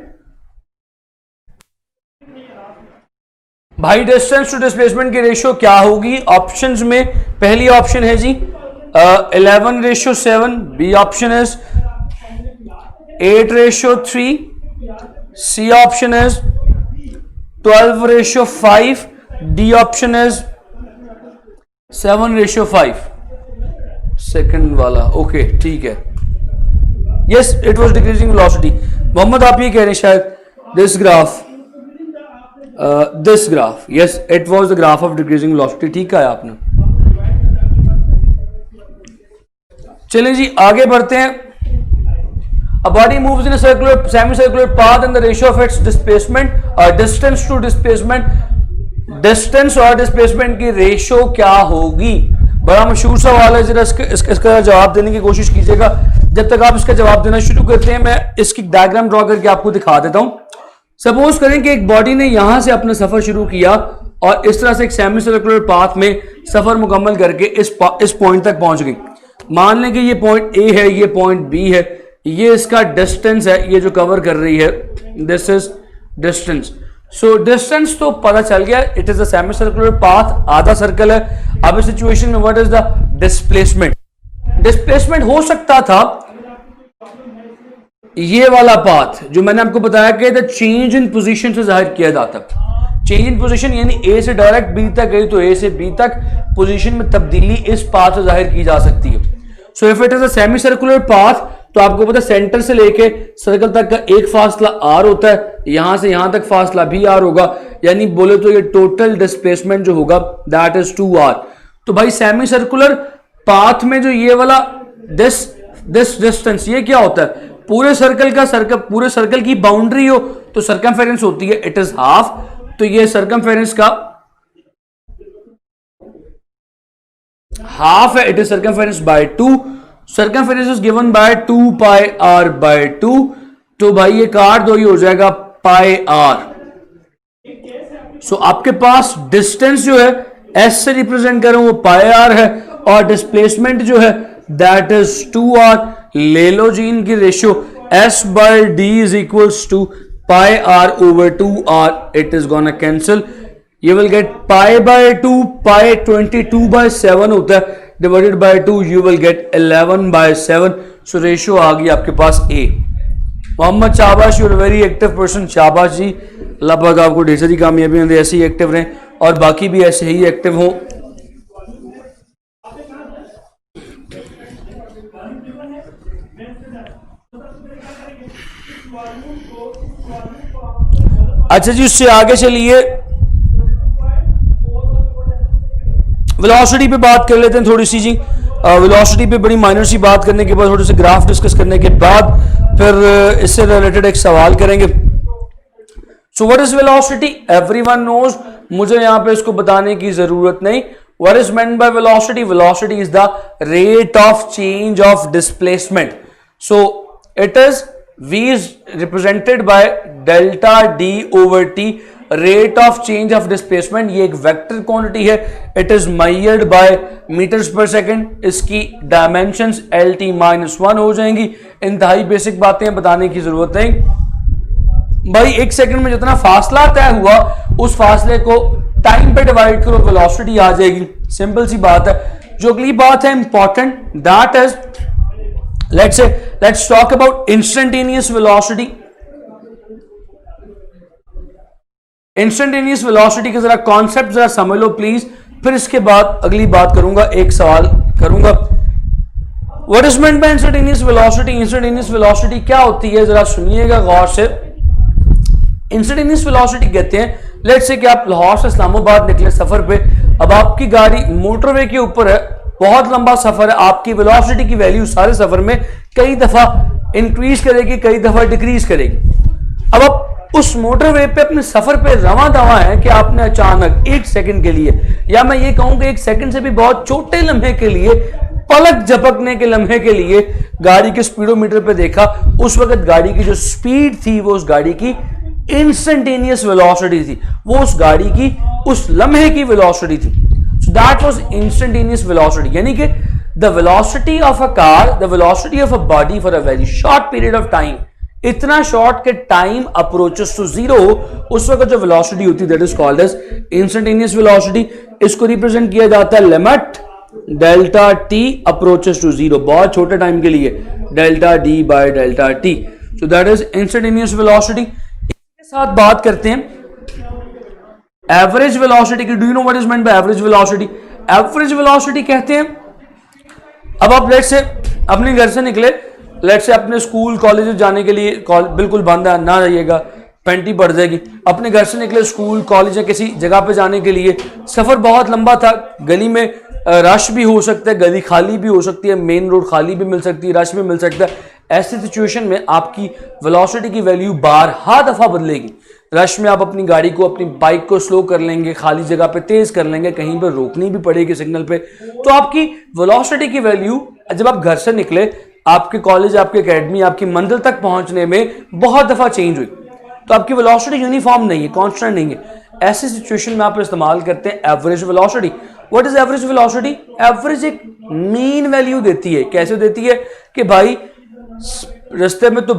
भाई डिस्टेंस टू डिस्प्लेसमेंट की रेशियो क्या होगी? ऑप्शंस में पहली ऑप्शन है जी 11:7. B option is 8:3. C option is 12:5. D option is 7:5. Second वाला. ओके ठीक है. Yes, it was decreasing velocity. Mohammad आप ये कह रहे हैं शायद this graph, yes it was the graph of decreasing velocity. ठीक है आपने. चलिए जी आगे बढ़ते हैं. A body moves in a circular, semi-circular path and the ratio of its displacement or distance to displacement. Distance और डिस्प्लेसमेंट की रेशियो क्या होगी? बड़ा मशहूर सवाल है. जरा इसका जवाब देने की कोशिश कीजिएगा. जब तक आप इसका जवाब देना शुरू करते हैं, मैं इसकी डायग्राम ड्रॉ करके आपको दिखा देता हूं. सपोज करें कि एक बॉडी ने यहां से अपना सफर शुरू किया और इस तरह से एक सेमी सर्कुलर पाथ में सफर मुकम्मल करके इस पॉइंट तक पहुंच गई. मान लें कि ये पॉइंट ए है, ये पॉइंट बी है, ये इसका डिस्टेंस है, ये जो कवर कर रही है, this is distance. So distance तो पता चल गया, it is a semi circular path, आधा सर्कल है. अब इस सिचुएशन में what is the displacement? Displacement हो सकता था ये वाला पाथ जो मैंने आपको बताया कि द चेंज इन पोजीशन से जाहिर किया जाता. चेंज इन पोजीशन यानी ए से डायरेक्ट बी तक गई तो ए से बी तक पोजीशन में तब्दीली इस पाथ से जाहिर की जा सकती है. So if it is a semi circular path तो आपको पता है सेंटर से लेके सर्कल तक का एक फासला आर होता है, यहां से यहां तक फासला भी आर होगा, यानी बोले तो ये टोटल डिस्प्लेसमेंट जो होगा दैट इज 2r. तो भाई सेमी सर्कुलर पाथ में जो ये वाला दिस डिस्टेंस, ये क्या होता है? पूरे सर्कल की बाउंड्री हो तो सर्कमफेरेंस होती है, इट इज हाफ. तो ये सर्कमफेरेंस का हाफ है, it is circumference by 2. Circumference is given by 2 pi r by 2. तो भाई ये काट दो, ये हो जाएगा पाई r. सो आपके पास डिस्टेंस जो है एस से रिप्रेजेंट कर रहा हूं वो पाई आर है, और डिस्प्लेसमेंट जो है दैट इज 2r। ले लो जी इनकी ratio, s by d is equals to pi r over 2r, it is gonna cancel, you will get pi by 2, pi 22 by 7 होता है, divided by 2 you will get 11 by 7, so ratio आ गई आपके पास A। Mohammad शाबाश, you are very active person, शाबाश जी, अल्लाह पाक आपको ढेर सारी कामयाबियां दे, ऐसे ही एक्टिव रहें और बाकी भी ऐसे ही एक्टिव हों। अच्छा जी, उससे आगे चलिए, वेलोसिटी पे बात कर लेते हैं थोड़ी सी जी। वेलोसिटी पे बड़ी माइनर सी बात करने के बाद, थोड़े से ग्राफ डिस्कस करने के बाद फिर इससे रिलेटेड एक सवाल करेंगे। So what is velocity? Everyone knows, मुझे यहां पे इसको बताने की जरूरत नहीं। What is meant by velocity? Velocity is the rate of change of displacement. So it is v is represented by delta d over t, rate of change of displacement. ये एक वेक्टर क्वांटिटी है, it is measured by meters per second, इसकी dimensions LT-1 हो जाएंगी। इंतहाई basic बातें बताने की जरूरत नहीं भाई। एक सेकंड में जितना फासला तय हुआ उस फासले को टाइम पे डिवाइड करो, वेलोसिटी आ जाएगी, सिंपल सी बात है। जो अगली बात है important, that is let's talk about instantaneous velocity। Instantaneous velocity का जरा कॉन्सेप्ट जरा समझ लो प्लीज, फिर इसके बाद अगली बात करूंगा, एक सवाल करूंगा। What is meant bye instantaneous velocity? Instantaneous velocity क्या होती है जरा सुनिएगा गौर से। इंस्टेंटेनियस वेलोसिटी कहते हैं, लेट्स से कि आप लाहौर से इस्लामाबाद निकले सफर पे, अब आपकी गाड़ी मोटरवे के ऊपर है, बहुत लंबा सफर है, आपकी वेलोसिटी की वैल्यू सारे सफर में कई दफा इंक्रीज करेगी, कई दफा डिक्रीज करेगी। अब आप उस मोटरवे पे अपने सफर पे रवा दवा है कि आपने अचानक एक सेकंड के लिए, या मैं ये कहूं कि एक सेकंड से भी बहुत छोटे लम्हे के लिए, पलक झपकने के लम्हे के लिए गाड़ी के स्पीडोमीटर पे देखा, उस वक्त गाड़ी की जो स्पीड थी वो उस गाड़ी की इंस्टेंटेनियस वेलोसिटी थी, वो उस गाड़ी की उस लम्हे की वेलोसिटी थी। So that was instantaneous velocity, यानी कि the velocity of a car, the velocity of a body for a very short period of time, इतना शॉर्ट के टाइम अप्रोचेस टू जीरो, उस वक्त जो वेलोसिटी होती है that is called as instantaneous velocity. इसको रिप्रेजेंट किया जाता है limit delta T approaches to zero, बहुत छोटे टाइम के लिए, delta D by delta T. So that is instantaneous velocity. इसके साथ बात करते हैं एवरेज वेलोसिटी की। Do you know what is meant by average velocity? Average velocity कहते हैं, अब आप लेट से अपने घर से निकले, लेट से अपने स्कूल कॉलेज जाने के लिए, बिल्कुल बंद है ना जाइएगा, पेंटी पड़ जाएगी। अपने घर से निकले स्कूल कॉलेज या किसी जगह पे जाने के लिए, सफर बहुत लंबा था, गली में रश भी हो सकता है, गली खाली भी हो सकती है, मेन रोड खाली भी मिल सकती है, रश भी मिल सकता है। ऐसी सिचुएशन में आपकी वेलोसिटी की वैल्यू बारहा दफा बदलेगी। रश में आप अपनी गाड़ी को, अपनी बाइक को स्लो कर लेंगे, खाली जगह पे तेज कर लेंगे, कहीं पर रोकनी भी पड़ेगी सिग्नल पे, तो आपकी वेलोसिटी की वैल्यू जब आप घर से निकले, आपके कॉलेज, आपके एकेडमी, आपकी मंजिल तक पहुंचने में बहुत दफा चेंज हुई, तो आपकी वेलोसिटी यूनिफॉर्म नहीं है, कांस्टेंट नहीं है। ऐसी सिचुएशन में आप इस्तेमाल करते हैं average velocity. What is average velocity? Average एक मीन वैल्यू देती है। कैसे देती है कि भाई रास्ते में तो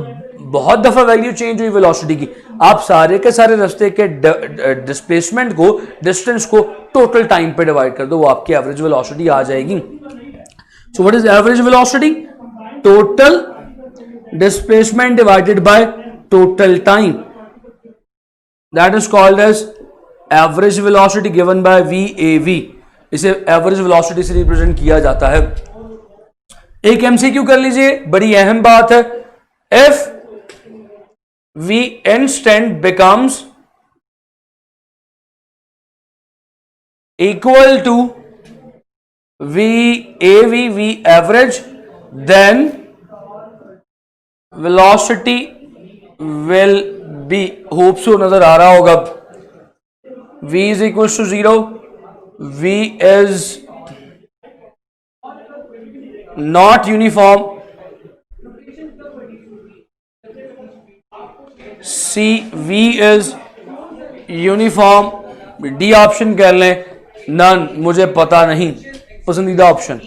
बहुत दफा वैल्यू चेंज हुई वेलोसिटी की, आप सारे के सारे रास्ते के डिस्प्लेसमेंट को, डिस्टेंस को टोटल टाइम पे डिवाइड कर दो, वो आपकी एवरेज वेलोसिटी आ जाएगी। So what is average velocity? Total displacement divided by total time, that is called as average velocity given by VAV। इसे एवरेज वेलोसिटी से रिप्रेजेंट किया जाता है। एक MCQ कर लीजिए, बड़ी अहम बात है। If V instant becomes equal to VAV, V average, then velocity will be, hope so नजर आ रहा होगा, V is equals to 0, V is not uniform, C, V is uniform, D option कह लें, नन, मुझे पता नहीं, पसंदीदा ऑप्शन।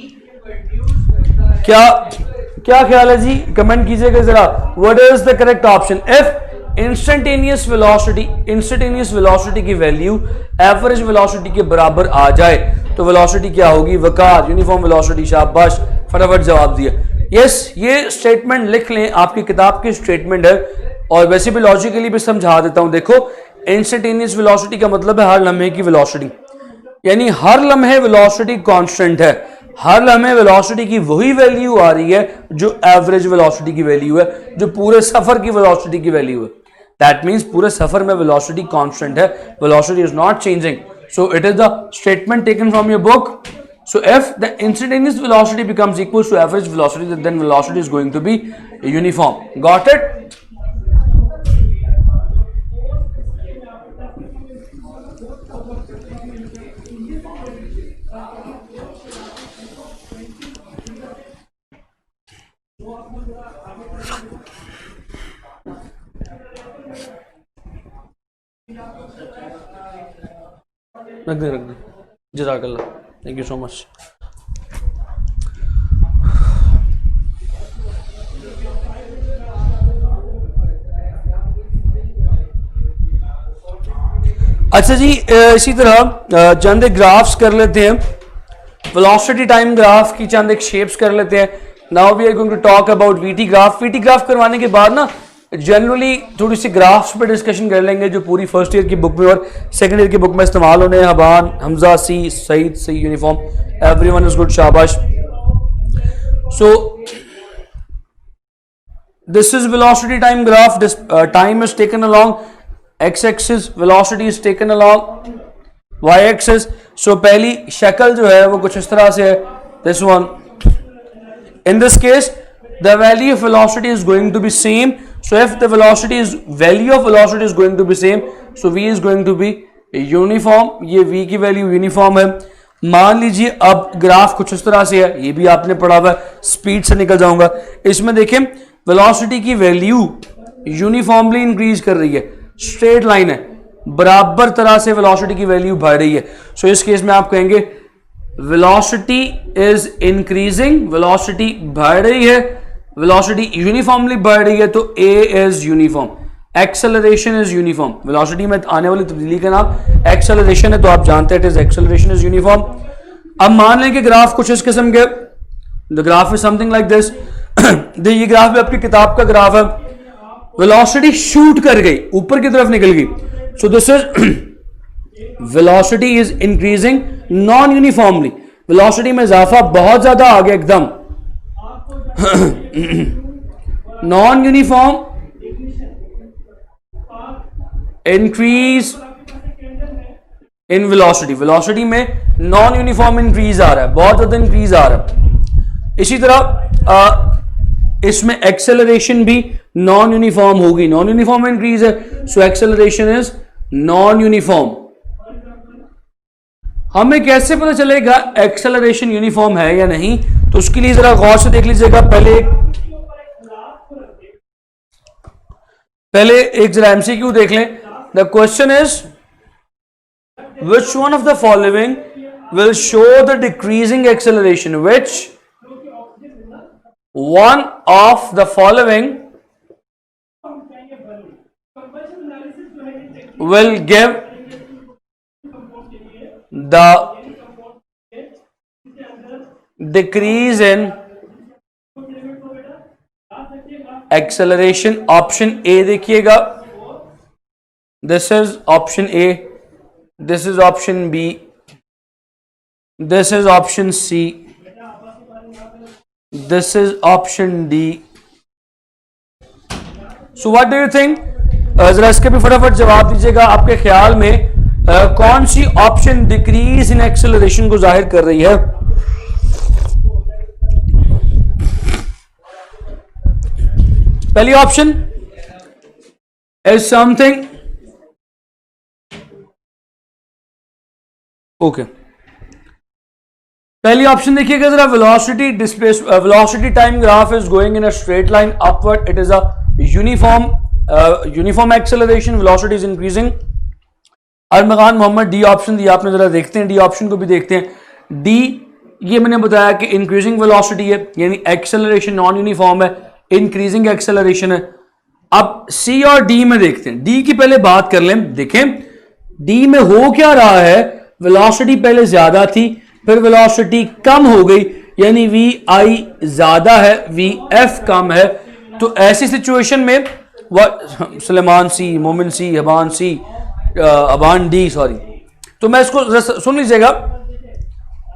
क्या क्या ख्याल है जी, कमेंट कीजिएगा जरा। What is the correct option? If instantaneous velocity की वैल्यू एवरेज वेलोसिटी के बराबर आ जाए तो वेलोसिटी क्या होगी? वकार, यूनिफॉर्म वेलोसिटी। शाबाश, फटाफट जवाब दिया। यस, ये स्टेटमेंट लिख लें, आपकी किताब की स्टेटमेंट है, और वैसे भी लॉजिकली भी समझा देता हूं। देखो, इंस्टेंटेनियस वेलोसिटी का मतलब है हर लम्हे की वेलोसिटी, यानी हर लम्हे वेलोसिटी कांस्टेंट है, हर लम्हे वेलोसिटी की वही वैल्यू आ रही है जो एवरेज वेलोसिटी की वैल्यू है, जो पूरे सफर की वेलोसिटी की वैल्यू है। दैट मींस पूरे सफर में वेलोसिटी कांस्टेंट है, velocity is not changing. So it is the statement taken from your book. So if the instantaneous velocity becomes equal to average velocity, then velocity is going to be uniform. Got it? रख दे। जज़ाकल्लाह, thank you so much. अच्छा जी, इसी तरह चंद graphs कर लेते हैं, velocity time graph की चंद एक शेप्स कर लेते हैं। Now we are going to talk about VT graph. VT graph करवाने के बाद ना जनरली थोड़ी सी ग्राफ्स पे डिस्कशन कर लेंगे जो पूरी फर्स्ट ईयर की बुक में और सेकंड ईयर की बुक में इस्तेमाल होने हैं। हबान, हमजा, सी, सईद, सही, यूनिफॉर्म, एवरीवन इज गुड, शाबाश। So this is velocity time graph, time is taken along X axis, velocity is taken along Y axis. So पहली शक्ल जो है वो कुछ इस तरह से है, this one. In this case the value of velocity is going to be same. So if the value of velocity is going to be same, so v is going to be uniform. ये v की value uniform है। मान लीजिए अब graph कुछ इस तरह से है, ये भी आपने पढ़ा हुआ है, स्पीड से निकल जाऊंगा। इसमें देखें वेलोसिटी की वैल्यू यूनिफॉर्मली इंक्रीज कर रही है, स्ट्रेट लाइन है, बराबर तरह से वेलोसिटी की वैल्यू बढ़ रही है। सो इस केस में आप कहेंगे वेलोसिटी इज इंक्रीजिंग, वेलोसिटी बढ़ रही है, वेलोसिटी यूनिफॉर्मली बढ़ रही है, तो a is uniform, acceleration is uniform. Velocity में आने वाली तब्दीली का नाम एक्सेलरेशन है, तो आप जानते हैं it is acceleration is uniform. अब मान लें कि ग्राफ कुछ इस किस्म के, the graph is something like this. ये ग्राफ भी आपकी किताब का ग्राफ है। वेलोसिटी शूट कर गई, ऊपर की तरफ निकल गई, सो this is velocity is increasing non uniformly, velocity में इजाफा बहुत ज्यादा आ गया एकदम। Non uniform increase in velocity, velocity में नॉन यूनिफॉर्म इंक्रीज आ रहा है, बहुत ज्यादा इंक्रीज आ रहा है। इसी तरह इसमें एक्सेलरेशन भी नॉन यूनिफॉर्म होगी, नॉन यूनिफॉर्म इंक्रीज है, so acceleration is non uniform. हमें कैसे पता चलेगा एक्सेलरेशन यूनिफॉर्म है या नहीं? तो उसके लिए जरा गौर से देख लीजिएगा। पहले एक जरा एमसीक्यू देख लें। The question is which one of the following will show the decreasing acceleration, which one of the following will give the decrease in acceleration? Option A देखिएगा, this is option A, this is option B, this is option C, this is option D. So what do you think? जरा इसके भी फटाफट जवाब दीजिएगा। आपके ख्याल में कौन सी ऑप्शन डिक्रीज इन एक्सेलरेशन को जाहिर कर रही है? पहली ऑप्शन इज समथिंग ओके। पहली ऑप्शन देखिएगा जरा, velocity time graph is going in a straight line upward, it is a uniform acceleration, velocity is increasing. Armaghan Mohammad D option दिया आपने, जरा देखते हैं डी ऑप्शन को भी देखते हैं। डी ये मैंने बताया कि इंक्रीजिंग वेलोसिटी है, यानी एक्सेलरेशन नॉन यूनिफॉर्म है, इंक्रीजिंग एक्सेलरेशन है। अब सी और डी में देखते हैं। डी की पहले बात कर लें, देखें डी में हो क्या रहा है, वेलोसिटी पहले ज्यादा थी, फिर वेलोसिटी कम हो गई, यानी वी आई ज्यादा है, वी एफ कम है। तो ऐसी सिचुएशन में सुलेमान सी, मोमिन सी, अबान सी, अबान डी सॉरी, तो मैं इसको सुन लीजिएगा,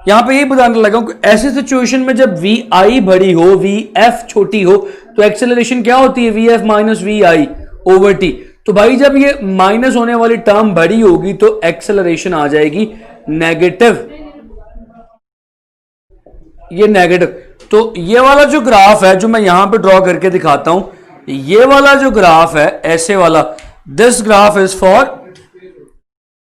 यहां पे ये बताने लगा हूं कि ऐसी सिचुएशन में जब वी आई बड़ी हो, वी एफ छोटी हो, तो एक्सेलरेशन क्या होती है, V F minus V I over T. तो भाई जब ये माइनस होने वाली टर्म बड़ी होगी तो एक्सेलरेशन आ जाएगी नेगेटिव, ये नेगेटिव। तो ये वाला जो ग्राफ है जो मैं यहां पे ड्रॉ करके दिखाता हूं, ये वाला जो ग्राफ है ऐसे वाला, this graph is for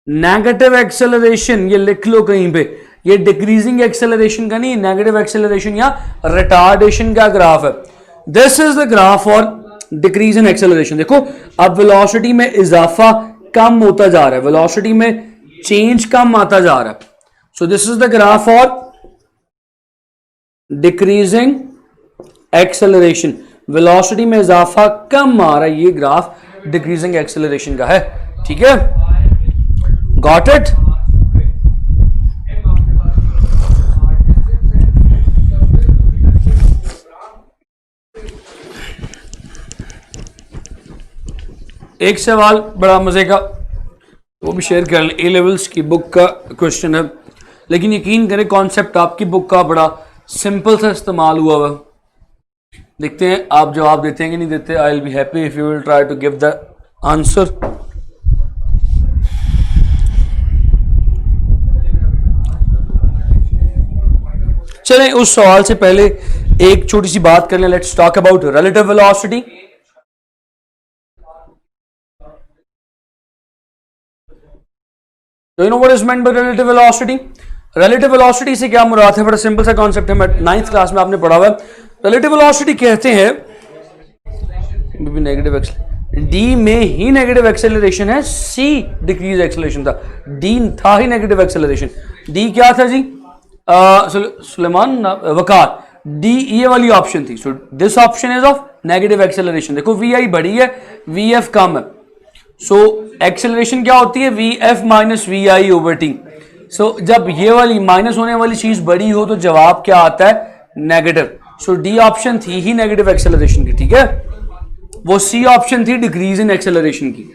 negative acceleration, ये लिख लो कहीं पे, ये डिक्रीजिंग एक्सेलरेशन का नहीं, नेगेटिव एक्सेलरेशन या रिटार्डेशन का ग्राफ है। This is the graph for decrease in acceleration. देखो अब वेलोसिटी में इजाफा कम होता जा रहा है, वेलोसिटी में चेंज कम आता जा रहा है। So this is the graph for decreasing acceleration, velocity में इजाफा कम आ रहा है, ये ग्राफ डिक्रीजिंग एक्सेलरेशन का है। ठीक है, गॉट इट। एक सवाल बड़ा मजे का, वो भी शेयर कर लें, ए लेवल्स की बुक का क्वेश्चन है, लेकिन यकीन करें कॉन्सेप्ट आपकी बुक का बड़ा सिंपल सा इस्तेमाल हुआ हुआ। देखते हैं आप जवाब देते हैं कि नहीं देते। I will be happy if you will try to give the answer. चलें उस सवाल से पहले एक छोटी सी बात कर लें। Let's talk about relative velocity. Do you know what is meant by relative velocity? Relative velocity से क्या मुराद है? बड़ा सिंपल सा कॉन्सेप्ट है, मैं 9th क्लास में आपने पढ़ा हुआ है। Relative velocity कहते हैं नेगेटिव एक्सेलरेशन, डी में ही नेगेटिव एक्सेलरेशन है, सी डिक्रीज एक्सेलरेशन था, डी था ही नेगेटिव एक्सेलरेशन। डी क्या था जी? सुलेमान वकार, डी ये वाली ऑप्शन थी। So this option is of negative acceleration. देखो वी आई बड़ी है, वी एफ कम है, सो एक्सेलरेशन क्या होती है, V F minus V I over T. So जब ये वाली माइनस होने वाली चीज बड़ी हो तो जवाब क्या आता है, नेगेटिव। सो डी ऑप्शन थी ही नेगेटिव एक्सेलरेशन की, ठीक है। वो सी ऑप्शन थी डिक्रीज इन एक्सेलरेशन की।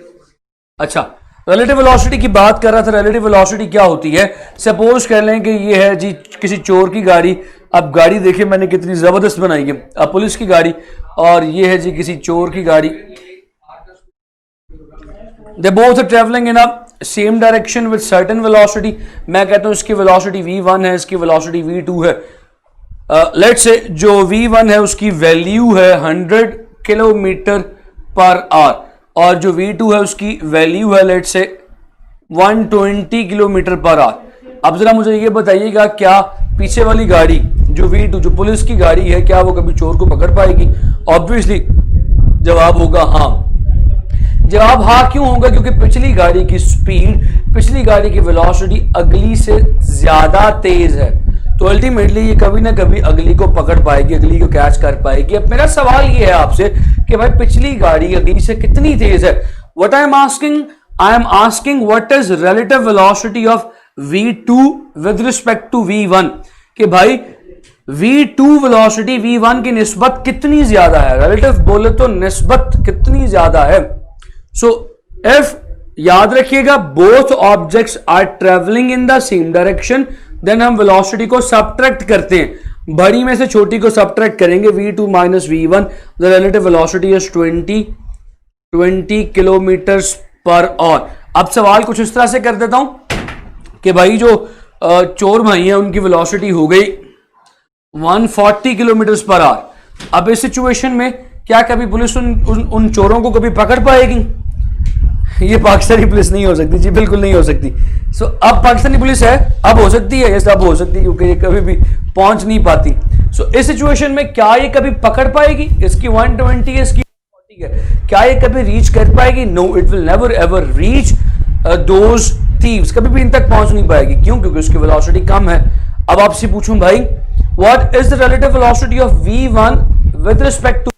अच्छा, रिलेटिव वेलोसिटी की बात कर रहा था। रिलेटिव वेलोसिटी क्या होती है? सपोज कर लें कि ये है जी किसी चोर की गाड़ी। अब गाड़ी देखिए मैंने कितनी जबरदस्त बनाई है, अब पुलिस की गाड़ी, और ये है जी किसी चोर की गाड़ी। They both are traveling in a same direction with certain velocity। मैं कहता हूं इसकी वेलोसिटी v1 है, इसकी वेलोसिटी v2 है। लेट्स से जो v1 है उसकी वैल्यू है 100 किलोमीटर पर आवर, और जो v2 है उसकी वैल्यू है let's say 120 kilometre per our. अब जरा मुझे ये बताइएगा, क्या पीछे वाली गाड़ी जो v2 जो पुलिस की गाड़ी है, क्या वो कभी चोर को पकड़ पाएगी? ऑब्वियसली जवाब होगा हाँ। जवाब हाँ क्यों होगा? क्योंकि पिछली गाड़ी की स्पीड, पिछली गाड़ी की वेलोसिटी अगली से ज्यादा तेज है, तो अल्टीमेटली ये कभी ना कभी अगली को पकड़ पाएगी, अगली को कैच कर पाएगी। अब मेरा सवाल ये है आपसे कि भाई पिछली गाड़ी अगली से कितनी तेज है? What I am asking what is relative velocity of v2 with respect to v1, कि भाई v2 वेलोसिटी v1 की निस्बत कितनी ज्यादा है? रिलेटिव बोले तो निस्बत कितनी ज्यादा है। सो इफ याद रखिएगा both objects are travelling in the same direction, then हम वेलोसिटी को सबट्रैक्ट करते हैं, बड़ी में से छोटी को सबट्रैक्ट करेंगे, v2 minus v1, the relative velocity is 20 kilometre per our. अब सवाल कुछ इस तरह से कर देता हूं कि भाई जो चोर भाई हैं उनकी वेलोसिटी हो गई 140 किलोमीटर पर आवर। अब इस सिचुएशन में क्या कभी पुलिस उन चोरों को कभी पकड़ पाएगी? ये पाकिस्तानी पुलिस नहीं हो सकती जी, बिल्कुल नहीं हो सकती। सो अब पाकिस्तानी पुलिस है, अब हो सकती है, यस अब हो सकती है, क्योंकि ये कभी भी पहुंच नहीं पाती। सो इस सिचुएशन में क्या ये कभी पकड़ पाएगी? इसकी 120 है, इसकी 40 है, क्या ये कभी रीच कर पाएगी? No, it will never ever reach those thieves कभी भी इन तक पहुंच नहीं पाएगी। क्यों? क्योंकि उसकी वेलोसिटी कम है। अब आपसे पूछूं भाई, what is the relative velocity of v1 with respect to,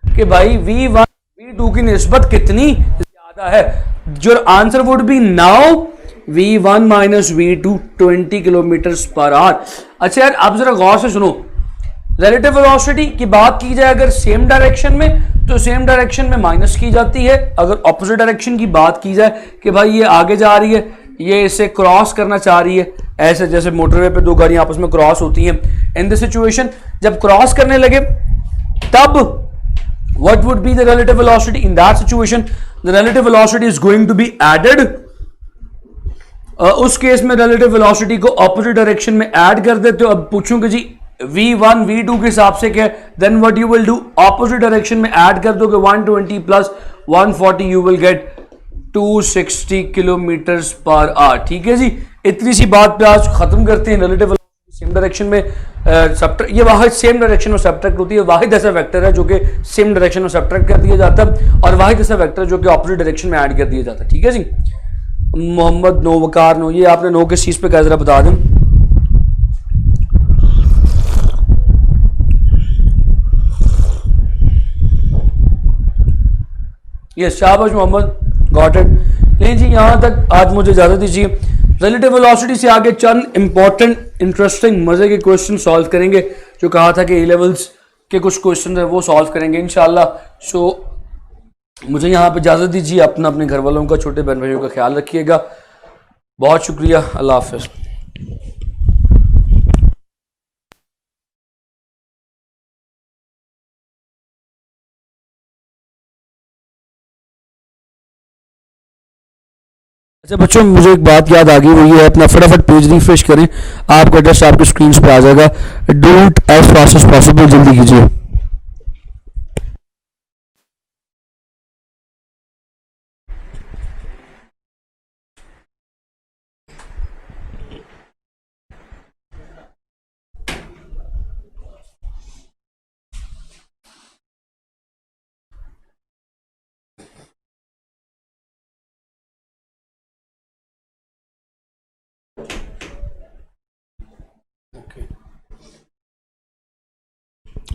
कि भाई v1 v2 की निस्बत कितनी ज्यादा है? Your answer would be now v1 minus v2 20 kilometre per hour. अच्छा यार, आप जरा गौर से सुनो, रिलेटिव वेलोसिटी की बात की जाए अगर सेम डायरेक्शन में, तो सेम डायरेक्शन में माइनस की जाती है। अगर ऑपोजिट डायरेक्शन की बात की जाए कि भाई ये आगे जा रही है, ये इसे क्रॉस करना चाह रही है, ऐसे जैसे मोटरवे पे दो गाड़ियां आपस में क्रॉस होती हैं, इन दिस सिचुएशन जब क्रॉस करने लगे तब what would be the relative velocity in that situation? The relative velocity is going to be added. उस केस में रिलेटिव वेलोसिटी को ऑपोजिट डायरेक्शन में ऐड कर देते हो। अब पूछूंगा जी v1 v2 के हिसाब से क्या, then what you will do, opposite direction में ऐड कर दोगे 120 plus 140, you will get 260 kilometre per hour. ठीक है जी, इतनी सी बात पे आज खत्म करते हैं। रिलेटिव वेलोसिटी सेम डायरेक्शन में ये वाहिद सेम डायरेक्शन में सब्ट्रैक्ट होती है। वाहिद ऐसा वेक्टर है जो कि सेम डायरेक्शन में सब्ट्रैक्ट कर दिया जाता है, और वाहिद ऐसा वेक्टर जो कि ऑपोजिट डायरेक्शन में ऐड कर दिया जाता है। ठीक है जी, मोहम्मद नो, वकार नो, ये आपने नो किस चीज पे कहा जरा बता दें। ये शाबाश मोहम्मद, गॉट इट। नहीं जी, यहां तक आज मुझे इजाजत दीजिए। रिलेटिव वेलोसिटी से आगे चंद इंपॉर्टेंट इंटरेस्टिंग मजे के क्वेश्चन सॉल्व करेंगे, जो कहा था कि ए लेवल्स के कुछ क्वेश्चन है वो सॉल्व करेंगे इंशाल्लाह। सो मुझे यहाँ पे इजाजत दीजिए। अपना अपने घर वालों का, छोटे बहन भाइयों का ख्याल रखिएगा। बहुत शुक्रिया, अल्लाह हाफिज। अच्छा बच्चों, मुझे एक बात याद आ गई, वो ये अपना फटाफट पेज रिफ्रेश करें, आपका एड्रेस आपकी स्क्रीन पे आ जाएगा। Do it as fast as possible, जल्दी कीजिए।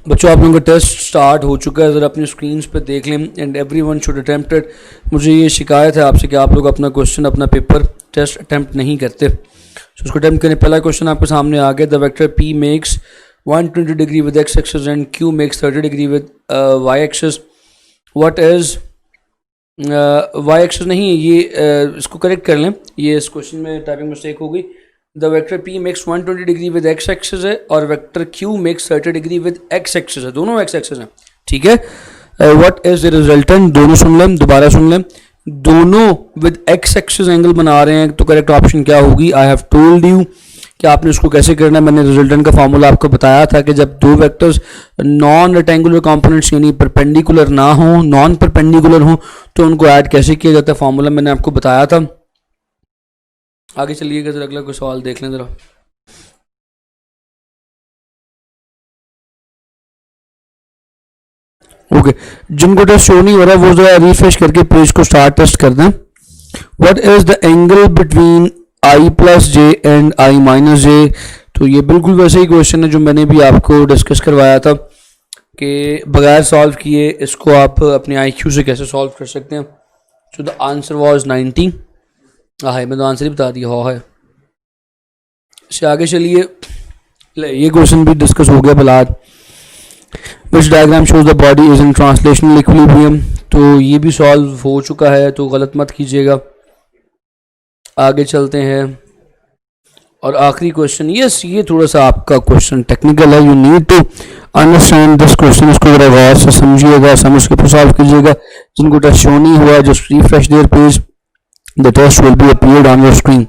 बच्चों, आप लोगों का टेस्ट स्टार्ट हो चुका है, ज़रा अपनी स्क्रीन पे देख लें। And everyone should attempt it. मुझे ये शिकायत है आपसे कि आप लोग अपना क्वेश्चन, अपना पेपर टेस्ट अटेम्प्ट नहीं करते। तो उसको अटेम्प्ट करें। पहला क्वेश्चन आपके सामने आ गया। The vector P makes 120 degree with X axis and Q makes 30 degree with Y axis. What is Y axis नहीं, ये इसको करेक्ट कर लें। ये इस क्वेश्चन में टाइपिंग मिस्टेक हो गई। The vector p makes 120 degree with x axis है, और vector q makes 30 degree with x axis है। दोनों x एक्सिस हैं। ठीक है। What is the resultant? दोनों सुन लें, दोबारा सुन लें। दोनों विद x एक्सिस एंगल बना रहे हैं, तो करेक्ट ऑप्शन क्या होगी? आई हैव टोल्ड यू कि आपने उसको कैसे करना है। मैंने रिजल्टेंट का फार्मूला आपको बताया था कि जब दो वेक्टर्स नॉन रेक्टेंगुलर कंपोनेंट्स यानी परपेंडिकुलर ना हो, नॉन परपेंडिकुलर हो, तो उनको ऐड कैसे किया जाता है, फार्मूला मैंने आपको बताया था। आगे चलिएगा, जरा अगला कोई सवाल देख लें जरा। ओके, जिनको टेस्ट शो नहीं हो रहा वो जरा रिफ्रेश करके पेज को स्टार्ट टेस्ट कर दें। What is the angle between I plus J and I minus J? तो ये बिल्कुल वैसे ही क्वेश्चन है जो मैंने भी आपको डिस्कस करवाया था कि बगैर सॉल्व किए इसको आप अपने IQ से कैसे सॉल्व कर सकते हैं। So the answer was 90। हाँ, मैं तो आंसर ही बता दिया। हाँ है। इससे आगे चलिए, ये क्वेश्चन भी डिस्कस हो गया बलाद। Which diagram shows the body is in translational equilibrium? तो ये भी सॉल्व हो चुका है, तो गलत मत कीजिएगा। आगे चलते हैं, और आखिरी क्वेश्चन, यस ये थोड़ा सा आपका क्वेश्चन टेक्निकल है। You need to understand this question. इसको जरा गौर से समझिएगा, समझ के सॉल्व कीजिएगा। जिनको टेस्ट शो नहीं हुआ, just refresh their page, the test will be appeared on your screen.